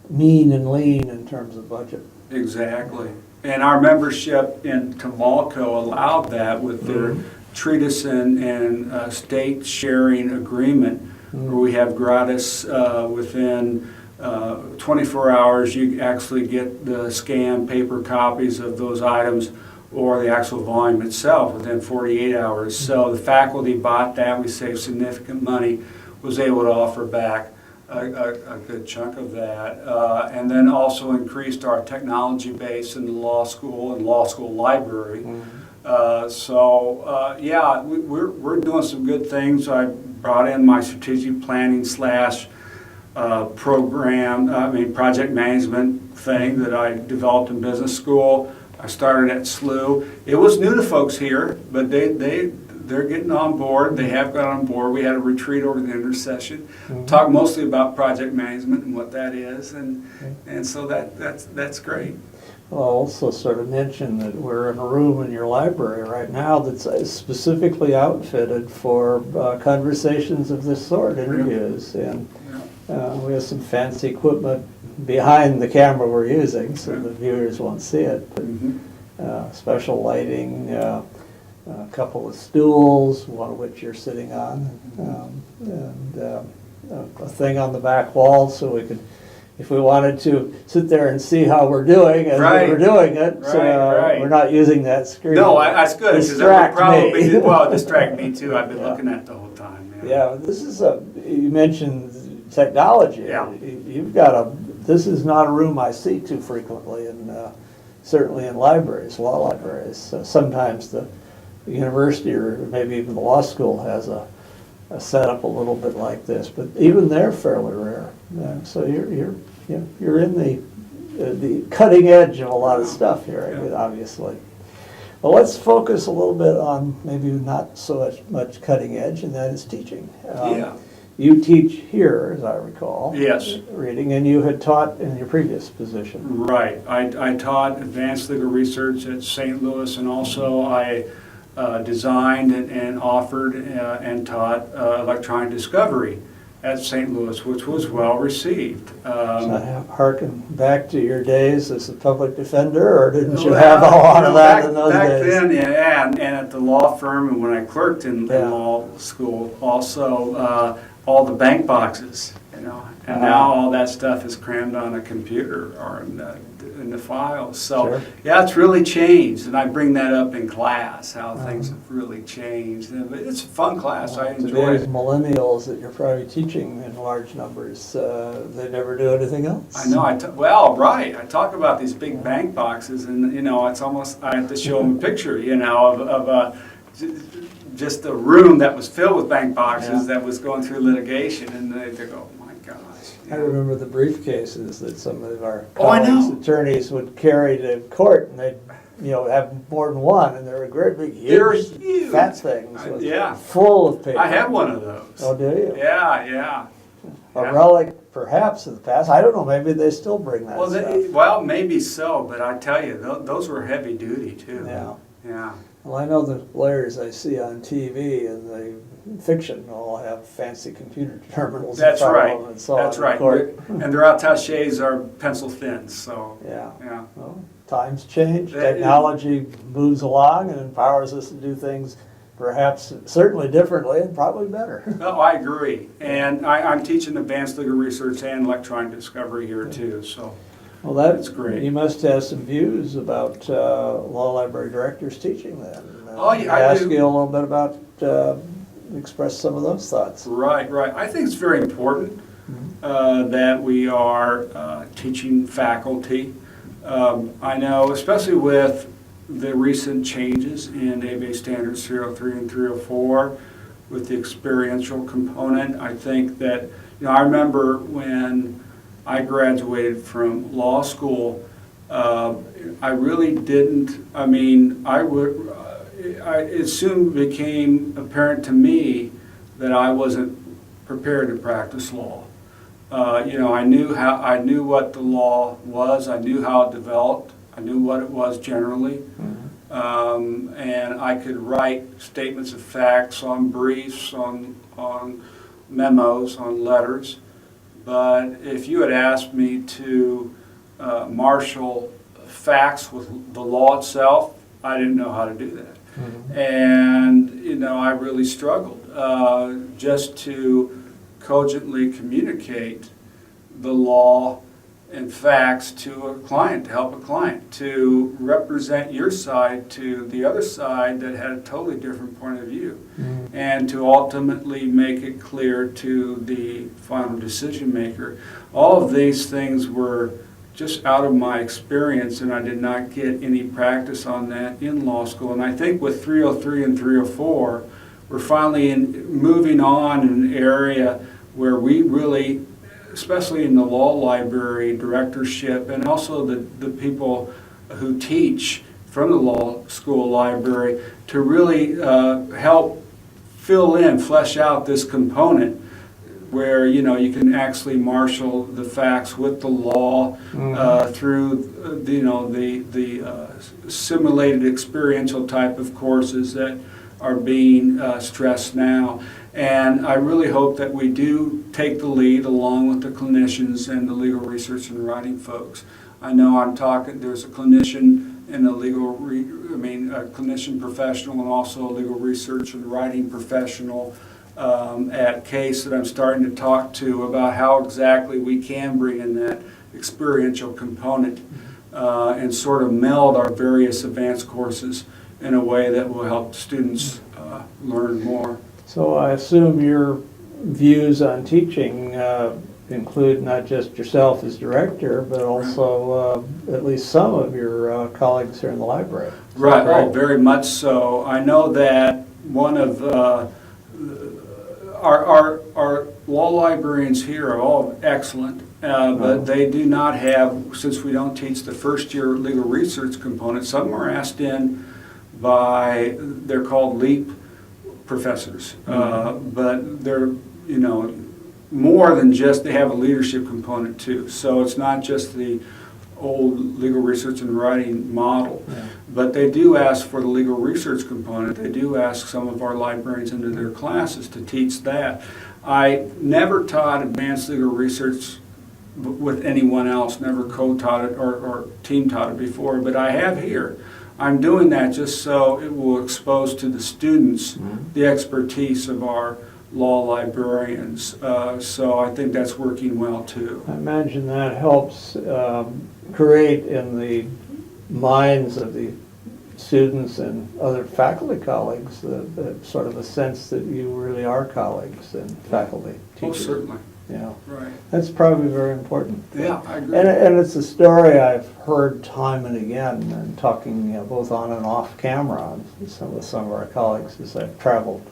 mean and lean in terms of budget.
Exactly. And our membership in Tamalco allowed that with their treatise and state sharing agreement, where we have gratis within 24 hours, you actually get the scanned paper copies of those items or the actual volume itself within 48 hours. So the faculty bought that. We saved significant money, was able to offer back a good chunk of that. And then also increased our technology base in the law school and law school library. Yeah, we're doing some good things. I brought in my strategic planning slash project management thing that I developed in business school. I started at SLU. It was new to folks here, but they're getting on board. They have got on board. We had a retreat over the intercession, talked mostly about project management and what that is, and so that's great.
I'll also sort of mention that we're in a room in your library right now that's specifically outfitted for conversations of this sort, interviews, and we have some fancy equipment behind the camera we're using, so the viewers won't see it. But, special lighting, a couple of stools, one of which you're sitting on, and a thing on the back wall so we could, if we wanted to sit there and see how we're doing as we're doing it, we're not using that screen.
No, that's good, because that would probably distract me too. I've been looking at it the whole time.
Yeah, this is you mentioned technology.
Yeah.
You've got this is not a room I see too frequently, and certainly in libraries, law libraries. Sometimes the university or maybe even the law school has a setup a little bit like this, but even they're fairly rare. So you're in the cutting edge of a lot of stuff here, obviously. Well, let's focus a little bit on maybe not so much cutting edge, and that is teaching. You teach here, as I recall.
Yes.
Reading, and you had taught in your previous position.
Right. I taught advanced legal research at St. Louis, and also I designed and offered and taught electronic discovery at St. Louis, which was well received.
So harken back to your days as a public defender, or didn't you have a lot of that in those days?
Back then, yeah, and at the law firm, and when I clerked in law school, also all the bank boxes, and now all that stuff is crammed on a computer or in the files. So yeah, it's really changed, and I bring that up in class, how things have really changed. But it's a fun class. I enjoy it.
Millennials that you're probably teaching in large numbers, they never do anything else.
I know. Right. I talk about these big bank boxes, and it's almost I have to show them a picture, of just a room that was filled with bank boxes that was going through litigation, and they go, oh my gosh.
I remember the briefcases that some of our colleagues, attorneys would carry to court, and they'd have more than one, and they were great big, huge, fat things, full of paper.
I have one of those.
Oh, do you?
Yeah.
A relic, perhaps, of the past. I don't know. Maybe they still bring that stuff.
Well, maybe so, but I tell you, those were heavy duty too. Yeah.
Well, I know the lawyers I see on TV and the fiction all have fancy computer terminals.
That's right.
And so
That's right. And their attaches are pencil thin. So
yeah. Well, times change. Technology moves along and empowers us to do things perhaps certainly differently and probably better.
No, I agree. And I'm teaching advanced legal research and electronic discovery here too. So.
Well, that's
great.
You must have some views about law library directors teaching then.
I
ask
do.
you a little bit about, express some of those thoughts.
Right. I think it's very important that we are teaching faculty. I know, especially with the recent changes in ABA Standards 303 and 304, with the experiential component. I think that, I remember when I graduated from law school, I really didn't, it soon became apparent to me that I wasn't prepared to practice law. I knew what the law was, I knew how it developed, I knew what it was generally, and I could write statements of facts on briefs, on memos, on letters. But if you had asked me to marshal facts with the law itself, I didn't know how to do that. And, I really struggled just to cogently communicate the law and facts to a client, to help a client, to represent your side to the other side that had a totally different point of view, and to ultimately make it clear to the final decision maker. All of these things were just out of my experience, and I did not get any practice on that in law school. And I think with 303 and 304, we're finally moving on in an area where we really, especially in the law library directorship, and also the people who teach from the law school library, to really help fill in, flesh out this component where you can actually marshal the facts with the law through the simulated experiential type of courses that are being stressed now. And I really hope that we do take the lead along with the clinicians and the legal research and writing folks. I know there's a clinician and a clinician professional, and also a legal research and writing professional at CASE that I'm starting to talk to about how exactly we can bring in that experiential component and sort of meld our various advanced courses in a way that will help students learn more.
So I assume your views on teaching include not just yourself as director, but also at least some of your colleagues here in the library.
Right, oh, very much so. I know that one of our law librarians here are all excellent, but they do not have, since we don't teach the first year legal research component, some are asked in by, they're called LEAP professors, but they're, more than just, they have a leadership component too. So it's not just the old legal research and writing model, but they do ask for the legal research component. They do ask some of our librarians into their classes to teach that. I never taught advanced legal research with anyone else, never co-taught it or team taught it before, but I have here. I'm doing that just so it will expose to the students the expertise of our law librarians. So I think that's working well too.
I imagine that helps create in the minds of the students and other faculty colleagues the sort of a sense that you really are colleagues and faculty teachers.
Oh, certainly.
Yeah,
right.
That's probably very important.
Yeah, I agree.
And it's a story I've heard time and again, and talking both on and off camera with some of our colleagues as I've traveled.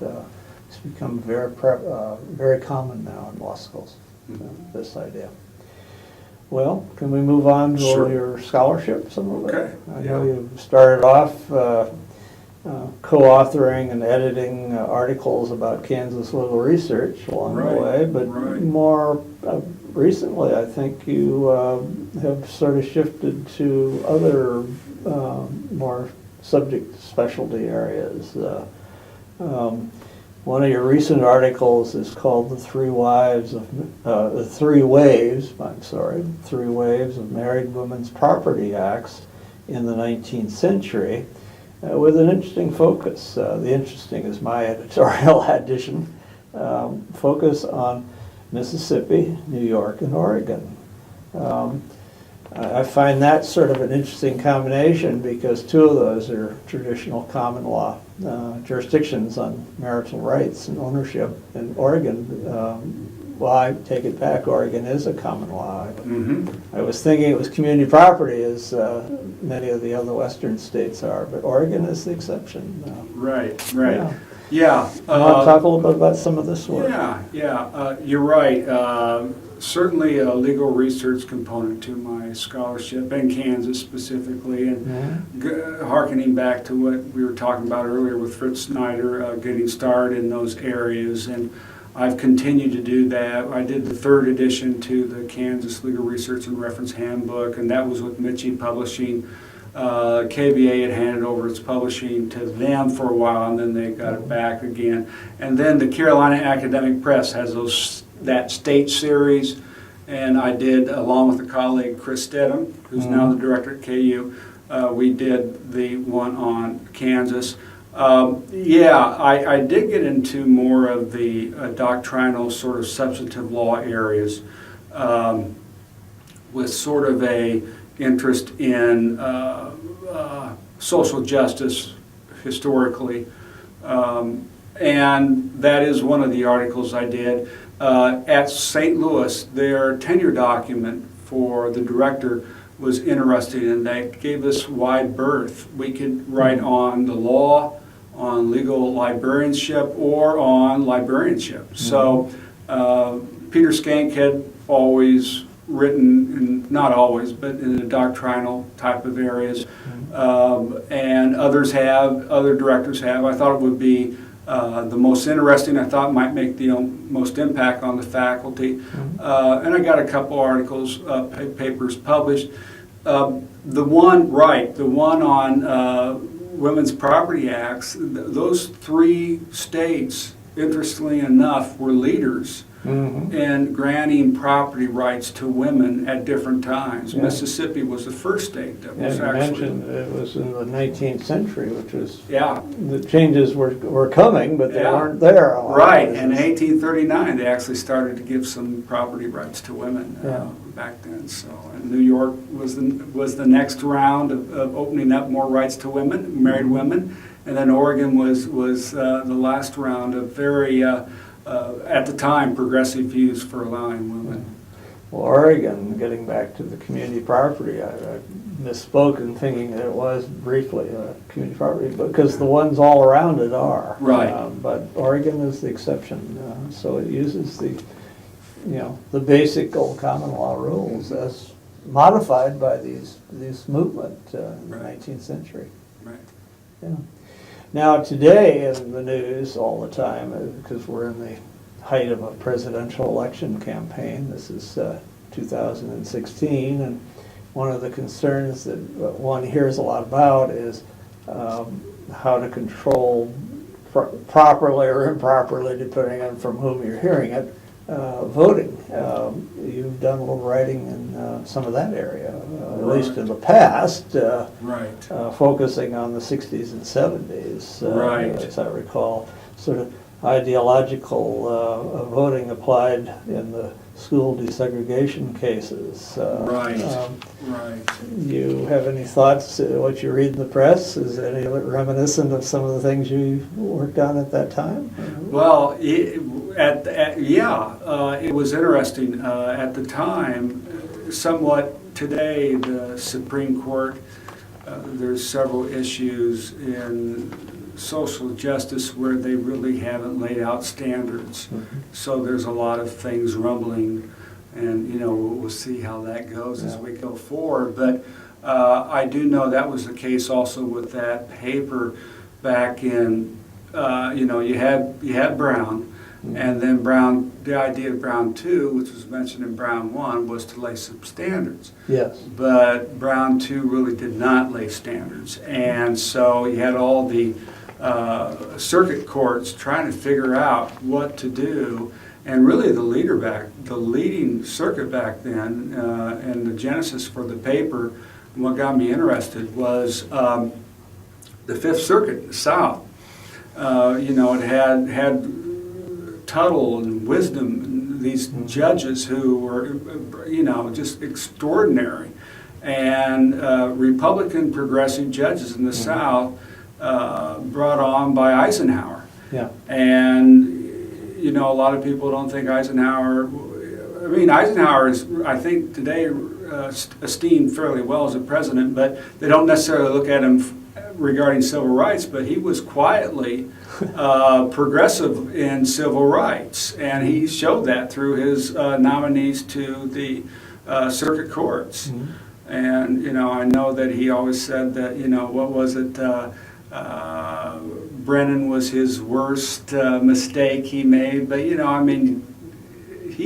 It's become very common now in law schools, this idea. Well, can we move on to your scholarships a little bit? I know you started off co-authoring and editing articles about Kansas legal research along the way, but more recently I think you have sort of shifted to other more subject specialty areas. One of your recent articles is called "The Three Waves of Married Women's Property Acts in the 19th Century," with an interesting focus. The interesting is my editorial addition. Focus on Mississippi, New York, and Oregon. I find that sort of an interesting combination because two of those are traditional common law jurisdictions on marital rights and ownership. In Oregon, well, I take it back, Oregon is a common law. I was thinking it was community property, as many of the other western states are, but Oregon is the exception.
Right. Yeah.
You want to talk a little bit about some of this work?
Yeah. You're right. Certainly a legal research component to my scholarship in Kansas specifically, and hearkening back to what we were talking about earlier with Fritz Snyder, getting started in those areas, and I've continued to do that. I did the third edition to the Kansas Legal Research and Reference Handbook, and that was with Mitchie Publishing. KBA had handed over its publishing to them for a while, and then they got it back again. And then the Carolina Academic Press has that state series, and I did, along with a colleague, Chris Stedham, who's now the director at KU, we did the one on Kansas. I did get into more of the doctrinal sort of substantive law areas. with sort of a interest in social justice historically. And that is one of the articles I did. At St. Louis, their tenure document for the director was interesting, and that gave us wide berth. We could write on the law, on legal librarianship, or on librarianship. So Peter Skank had always written, and not always, but in the doctrinal type of areas, and other directors have. I thought it would be the most interesting. I thought might make the most impact on the faculty. And I got a couple articles, papers published. The one on Women's Property Acts, those 3 states, interestingly enough, were leaders in granting property rights to women at different times. Yeah. Mississippi was the first state that was actually...
mentioned it was in the 19th century, which was...
Yeah.
The changes were coming, but they weren't there.
Right, and in 1839 they actually started to give some property rights to women back then. So and New York was the next round of opening up more rights to women, married women, and then Oregon was the last round of very... at the time, progressive views for allowing women.
Well, Oregon, getting back to the community property, I misspoke in thinking that it was briefly community property, because the ones all around it are.
Right.
But Oregon is the exception, so it uses the basic old common law rules as modified by these movement in the 19th century.
Right.
Yeah. Now today in the news all the time, because we're in the height of a presidential election campaign, this is 2016, and one of the concerns that one hears a lot about is how to control properly or improperly, depending on from whom you're hearing it, voting. You've done a little writing in some of that area, at least in the past, focusing on the 60s and 70s, as I recall, sort of ideological voting applied in the school desegregation cases. You have any thoughts, what you read in the press? Is any of it reminiscent of some of the things you worked on at that time?
Well, it was interesting at the time. Somewhat today, the Supreme Court, there's several issues in social justice where they really haven't laid out standards. So there's a lot of things rumbling, and we'll see how that goes as we go forward. But I do know that was the case also with that paper back in, you had Brown, and then Brown, the idea of Brown 2, which was mentioned in Brown 1, was to lay some standards.
Yes. But
Brown 2 really did not lay standards. And so you had all the circuit courts trying to figure out what to do. And really the leading circuit back then, and the genesis for the paper, and what got me interested was the Fifth Circuit in the South. It had Tuttle and Wisdom, and these judges who were, just extraordinary. And Republican progressive judges in the South brought on by Eisenhower.
Yeah.
And, a lot of people don't think Eisenhower is, I think, today esteemed fairly well as a president, but they don't necessarily look at him regarding civil rights, but he was quietly progressive in civil rights, and he showed that through his nominees to the circuit courts. And I know that he always said that what was it, Brennan was his worst mistake he made, but he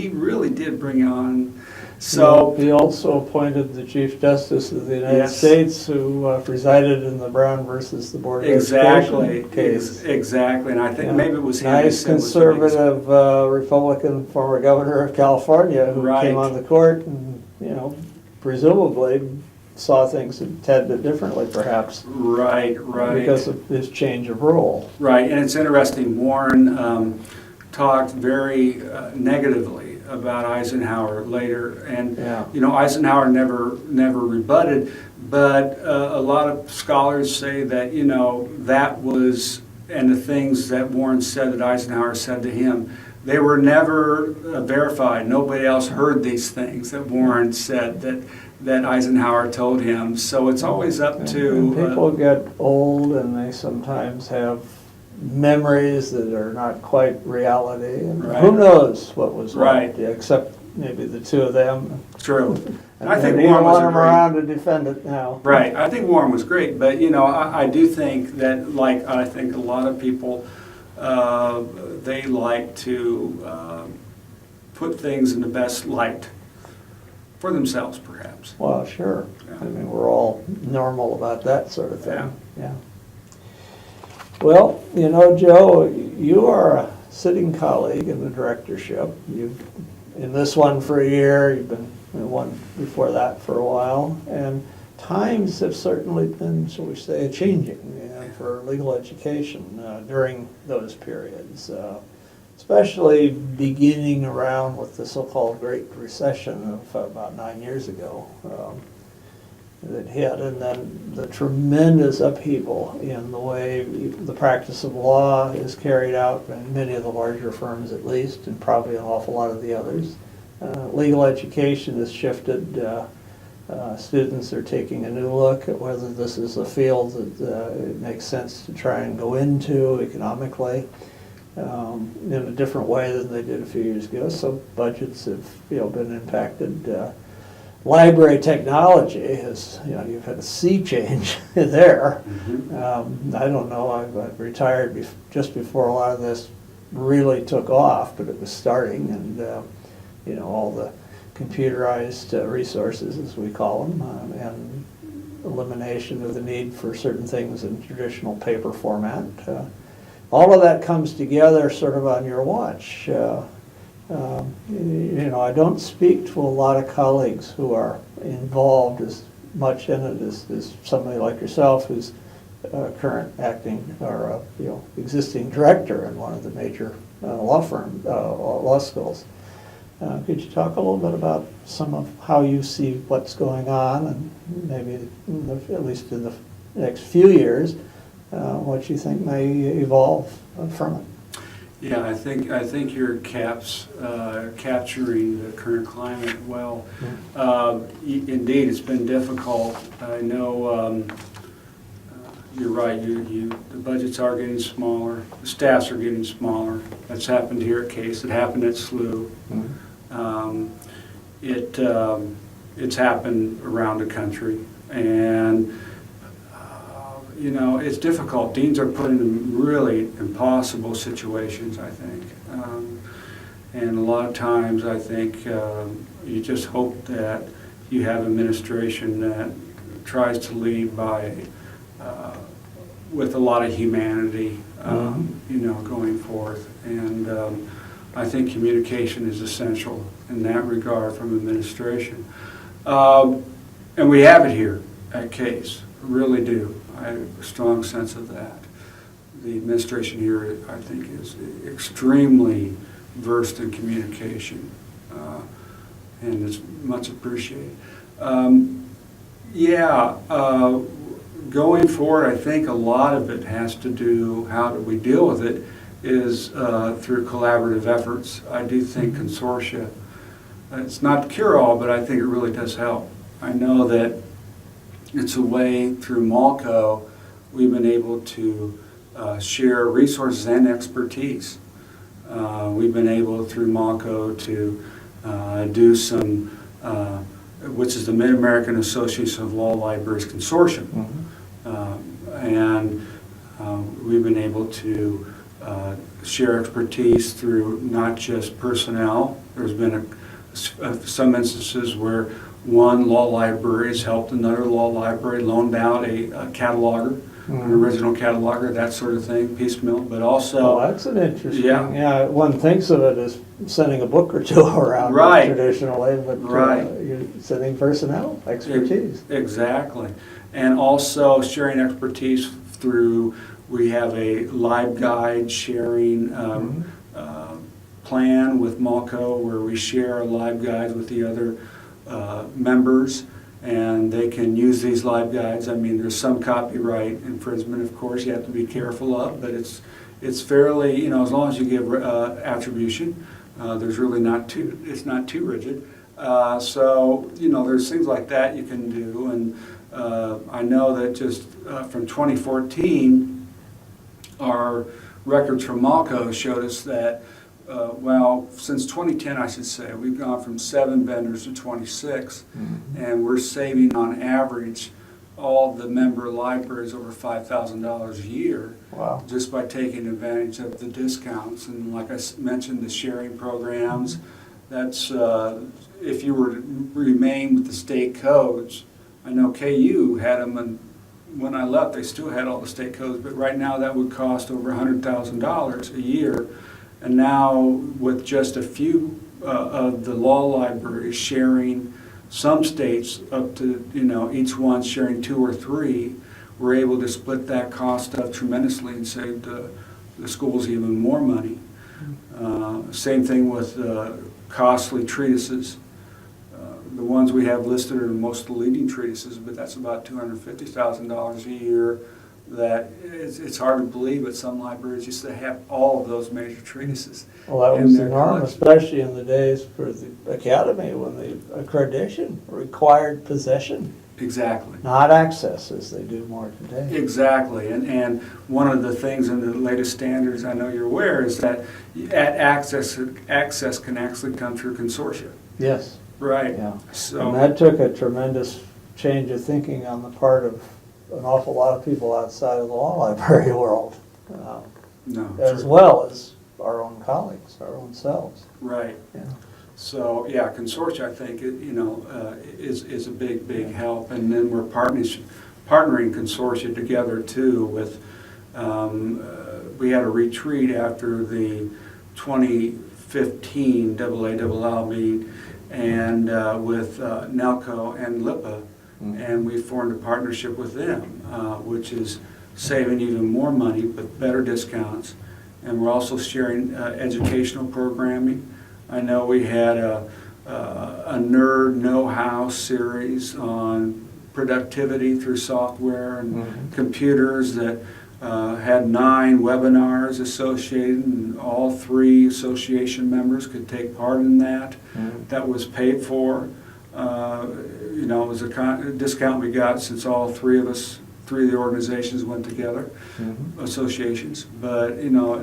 really did bring on. So
he also appointed the Chief Justice of the United States, who presided in the Brown versus the Board of Education case.
Exactly, and I think maybe it was him.
Nice conservative Republican former governor of California who came on the court and presumably saw things a tad bit differently, perhaps.
Right.
Because of his change of role. Right,
and it's interesting. Warren talked very negatively about Eisenhower later, and
Yeah.
Eisenhower never rebutted, but a lot of scholars say that that was, and the things that Warren said that Eisenhower said to him, they were never verified. Nobody else heard these things that Warren said that Eisenhower told him. So it's always up to
people get old, and they sometimes have memories that are not quite reality. And
Right.
who knows what was
Right.
except maybe the two of them.
True.
And
I think
you
Warren
don't
was
want
a
them
great.
around to defend it now.
Right. I think Warren was great, but I do think that, like, I think a lot of people, they like to put things in the best light for themselves, perhaps.
Well, sure.
Yeah.
I mean, we're all normal about that sort of thing.
Yeah.
Well, Joe, you are a sitting colleague in the directorship. You've in this one for a year. You've been in one before that for a while, and times have certainly been, shall we say, changing for legal education during those periods. Especially beginning around with the so-called Great Recession of about 9 years ago that hit, and then the tremendous upheaval in the way the practice of law is carried out in many of the larger firms at least, and probably an awful lot of the others. Legal education has shifted. Students are taking a new look at whether this is a field that it makes sense to try and go into economically. In a different way than they did a few years ago. So budgets have been impacted. Library technology has, you've had a sea change there.
Mm-hmm.
I don't know, I retired just before a lot of this really took off, but it was starting, and all the computerized resources, as we call them, and elimination of the need for certain things in traditional paper format. All of that comes together sort of on your watch. I don't speak to a lot of colleagues who are involved as much in it as somebody like yourself, who's current acting or existing director in one of the major law schools. Could you talk a little bit about some of how you see what's going on, and maybe at least in the next few years, what you think may evolve from it?
Yeah, I think you're capturing the current climate well. Indeed, it's been difficult. I know you're right. The budgets are getting smaller. The staffs are getting smaller. That's happened here at Case. It happened at SLU. It's happened around the country, and it's difficult. Deans are put in really impossible situations, I think. And a lot of times I think you just hope that you have administration that tries to lead by, with a lot of humanity, going forth. And I think communication is essential in that regard from administration. And we have it here at Case, really do. I have a strong sense of that. The administration here, I think, is extremely versed in communication, and it's much appreciated. Going forward, I think a lot of it has to do, how do we deal with it, is through collaborative efforts. I do think consortia, it's not cure-all, but I think it really does help. I know that it's a way through Malco we've been able to share resources and expertise. We've been able through Malco to do some, which is the Mid-American Association of Law Libraries Consortium. And we've been able to share expertise through not just personnel. There's been some instances where one law library has helped another law library, loaned out a cataloger, an original cataloger, that sort of thing, piecemeal, but also...
Well, that's an interesting... Yeah, one thinks of it as sending a book or two around traditionally, but you're sending personnel, expertise.
Exactly. And also sharing expertise through, we have a LibGuide sharing plan with Malco where we share our live guides with the other members, and they can use these live guides. I mean, there's some copyright infringement, of course, you have to be careful of, but it's fairly, you know, as long as you give attribution, there's really it's not too rigid. So, you know, there's things like that you can do, and I know that just from 2014, our records from Malco showed us that, well, since 2010, I should say, we've gone from 7 vendors to 26, and we're saving on average all the member libraries over $5,000 a year.
Wow.
Just by taking advantage of the discounts. And like I mentioned, the sharing programs, that's, if you were to remain with the state codes, I know KU had them, and when I left, they still had all the state codes, but right now that would cost over $100,000 a year. And now with just a few of the law libraries sharing, some states up to, you know, each one sharing 2 or 3, we're able to split that cost up tremendously and save the schools even more money. Same thing with costly treatises. The ones we have listed are most of the leading treatises, but that's about $250,000 a year. That it's hard to believe, but some libraries used to have all of those major treatises.
Well, that
in
was
their
enormous,
collection.
especially in the days for the academy when the accreditation required possession,
Exactly.
not access as they do more today.
Exactly, and one of the things in the latest standards, I know you're aware, is that access can actually come through consortia.
Yes,
Right.
yeah.
So
And that took a tremendous change of thinking on the part of an awful lot of people outside of the law library world,
no,
as
true.
well as our own colleagues, our own selves.
Right.
Yeah.
So yeah, consortia, I think, you know, is a big help, and then we're partnering consortia together too. With we had a retreat after the 2015 AALL meeting, and with NELCO and LIPA, and we formed a partnership with them, which is saving even more money with better discounts, and we're also sharing educational programming. I know we had a Nerd Know-How series on productivity through software and computers that had 9 webinars associated, and all 3 association members could take part in that. That was paid for. You know, it was a discount we got since all 3 of the organizations went together, associations. But, you know,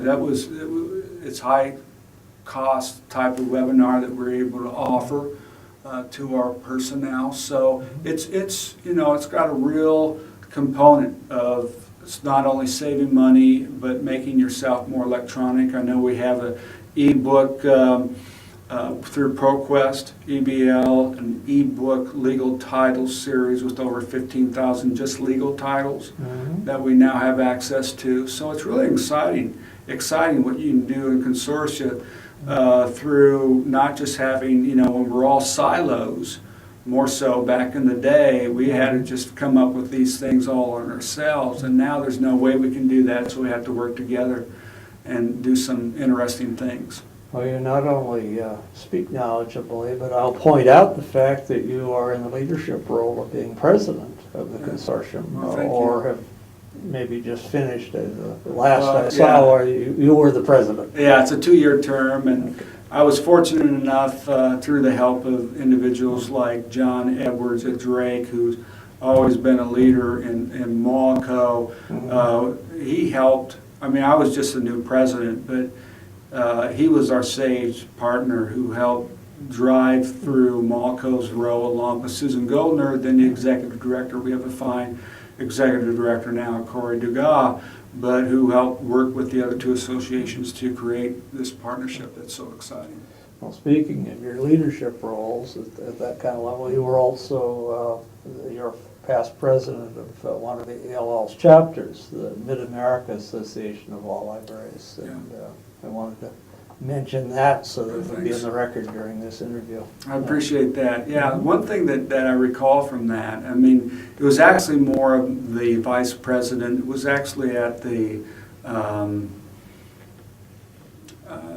it's high cost type of webinar that we're able to offer to our personnel. So it's you know, it's got a real component of it's not only saving money but making yourself more electronic. I know we have an ebook through ProQuest, EBL, an ebook legal titles series with over 15,000 just legal titles that we now have access to. So it's really exciting what you can do in consortia through not just having, you know, when we're all silos, more so back in the day, we had to just come up with these things all on ourselves, and now there's no way we can do that, so we have to work together and do some interesting things.
Well, you not only speak knowledgeably, but I'll point out the fact that you are in the leadership role of being president of the consortium,
Well, thank
or
you.
have maybe just finished as the last I
Yeah.
saw where you were the president.
Yeah, it's a 2-year term, and I was fortunate enough through the help of individuals like John Edwards at Drake, who's always been a leader in Malco. He helped. I mean, I was just a new president, but he was our sage partner who helped drive through Malco's row along with Susan Goldner, then the executive director. We have a fine executive director now, Corey Dugas, but who helped work with the other 2 associations to create this partnership that's so exciting.
Well, speaking of your leadership roles at that kind of level, you were also your past president of one of the ELL's chapters, the Mid-America Association of Law Libraries, and I wanted to mention that so that it would be in the record during this interview.
I appreciate that. Yeah, one thing that I recall from that, I mean, it was actually more of the vice president. It was actually at the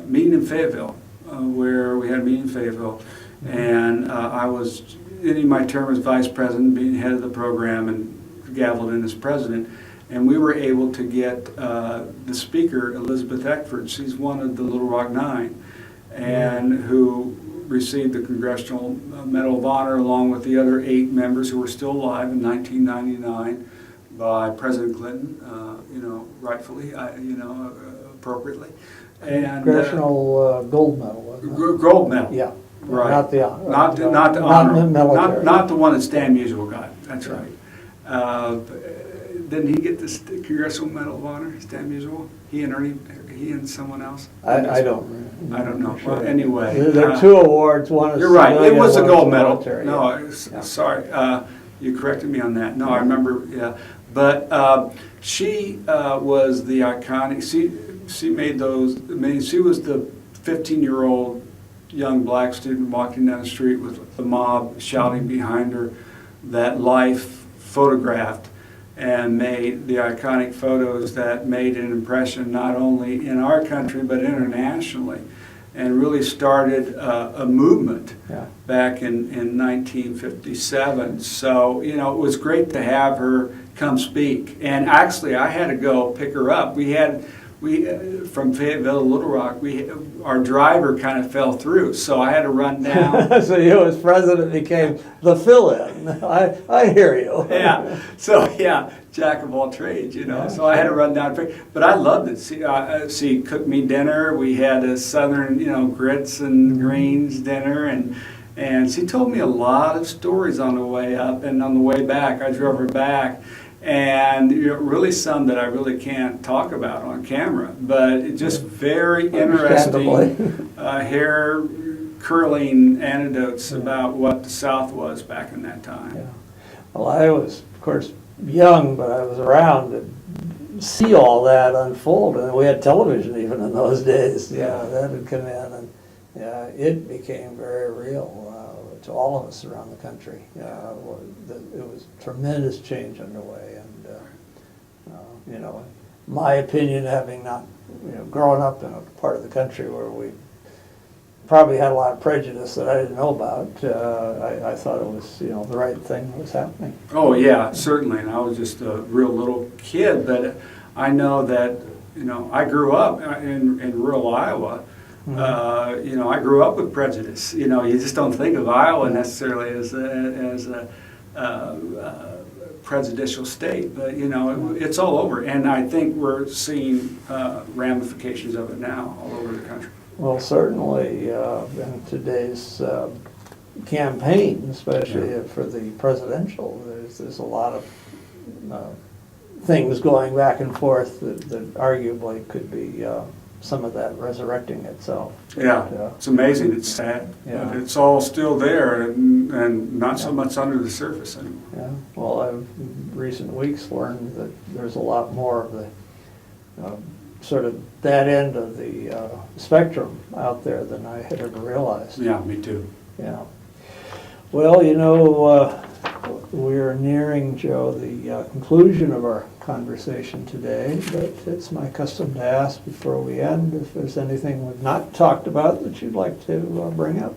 meeting in Fayetteville, where we had a meeting in Fayetteville, and I was ending my term as vice president, being head of the program, and gavelled in as president. And we were able to get the speaker, Elizabeth Eckford. She's one of the Little Rock Nine, and who received the Congressional Medal of Honor along with the other 8 members who were still alive in 1999 by President Clinton, rightfully, appropriately. And
Congressional Gold Medal, wasn't it?
Gold medal.
Yeah.
Right.
Not the
not the
not
honor,
military.
not the one that Stan Musial got. That's right. Didn't he get the Congressional Medal of Honor, Stan Musial? He and someone else?
I don't
know.
Sure.
Well, anyway.
There are 2 awards, one is
You're right, it
civilian,
was a
one
gold
is
medal.
military,
No,
yeah.
sorry, you corrected me on that. No, I remember, yeah. But she was the iconic, she made those, she was the 15-year-old young black student walking down the street with the mob shouting behind her that Life photographed, and made the iconic photos that made an impression not only in our country but internationally, and really started a movement back in 1957. So, it was great to have her come speak. And actually, I had to go pick her up. We from Fayetteville to Little Rock, our driver kind of fell through, so I had to run down.
So you as president became the fill-in. I hear you.
Yeah. So jack of all trades,
Yeah,
So I had to run down. But I loved it. She cooked me dinner. We had a southern, grits and greens dinner, and she told me a lot of stories on the way up and on the way back. I drove her back. And really some that I really can't talk about on camera, but it's just very interesting hair curling anecdotes about what the South was back in that time.
Yeah. Well, I was, of course, young, but I was around to see all that unfold, and we had television even in those days. Yeah, that had come in, and it became very real to all of us around the country. It was tremendous change underway, and my opinion, having not grown up in a part of the country where we probably had a lot of prejudice that I didn't know about, I thought it was the right thing that was happening.
Oh yeah, certainly, and I was just a real little kid, but I know that I grew up in rural Iowa. I grew up with prejudice. You just don't think of Iowa necessarily as a prejudicial state, but it's all over, and I think we're seeing ramifications of it now all over the country.
Well, certainly in today's campaign, especially for the presidential, there's a lot of things going back and forth that arguably could be some of that resurrecting itself.
Yeah, it's amazing. It's sad, but it's all still there, and not so much under the surface anymore.
Yeah. Well, I've in recent weeks learned that there's a lot more of the sort of that end of the spectrum out there than I had ever realized.
Yeah, me too.
Yeah. Well, we're nearing, Joe, the conclusion of our conversation today, but it's my custom to ask before we end if there's anything we've not talked about that you'd like to bring up.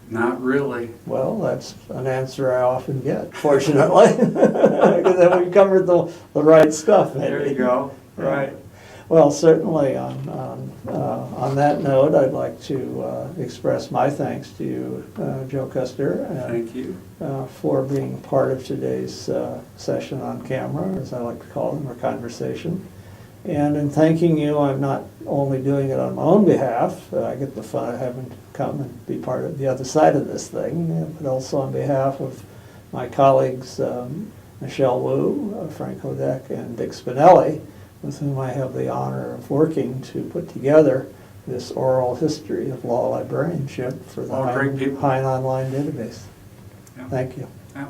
Not really.
Well, that's an answer I often get, fortunately, because then we've covered the right stuff. Maybe.
There you go. Right.
Well, certainly on that note, I'd like to express my thanks to you, Joe Custer.
Thank you.
For being part of today's session on camera, as I like to call them, or conversation. And in thanking you, I'm not only doing it on my own behalf, I get the fun of having to come and be part of the other side of this thing, but also on behalf of my colleagues, Michelle Wu, Frank Hodek, and Dick Spinelli, with whom I have the honor of working to put together this oral history of law librarianship for the Hein Online database.
Yeah.
Thank you.
Yeah.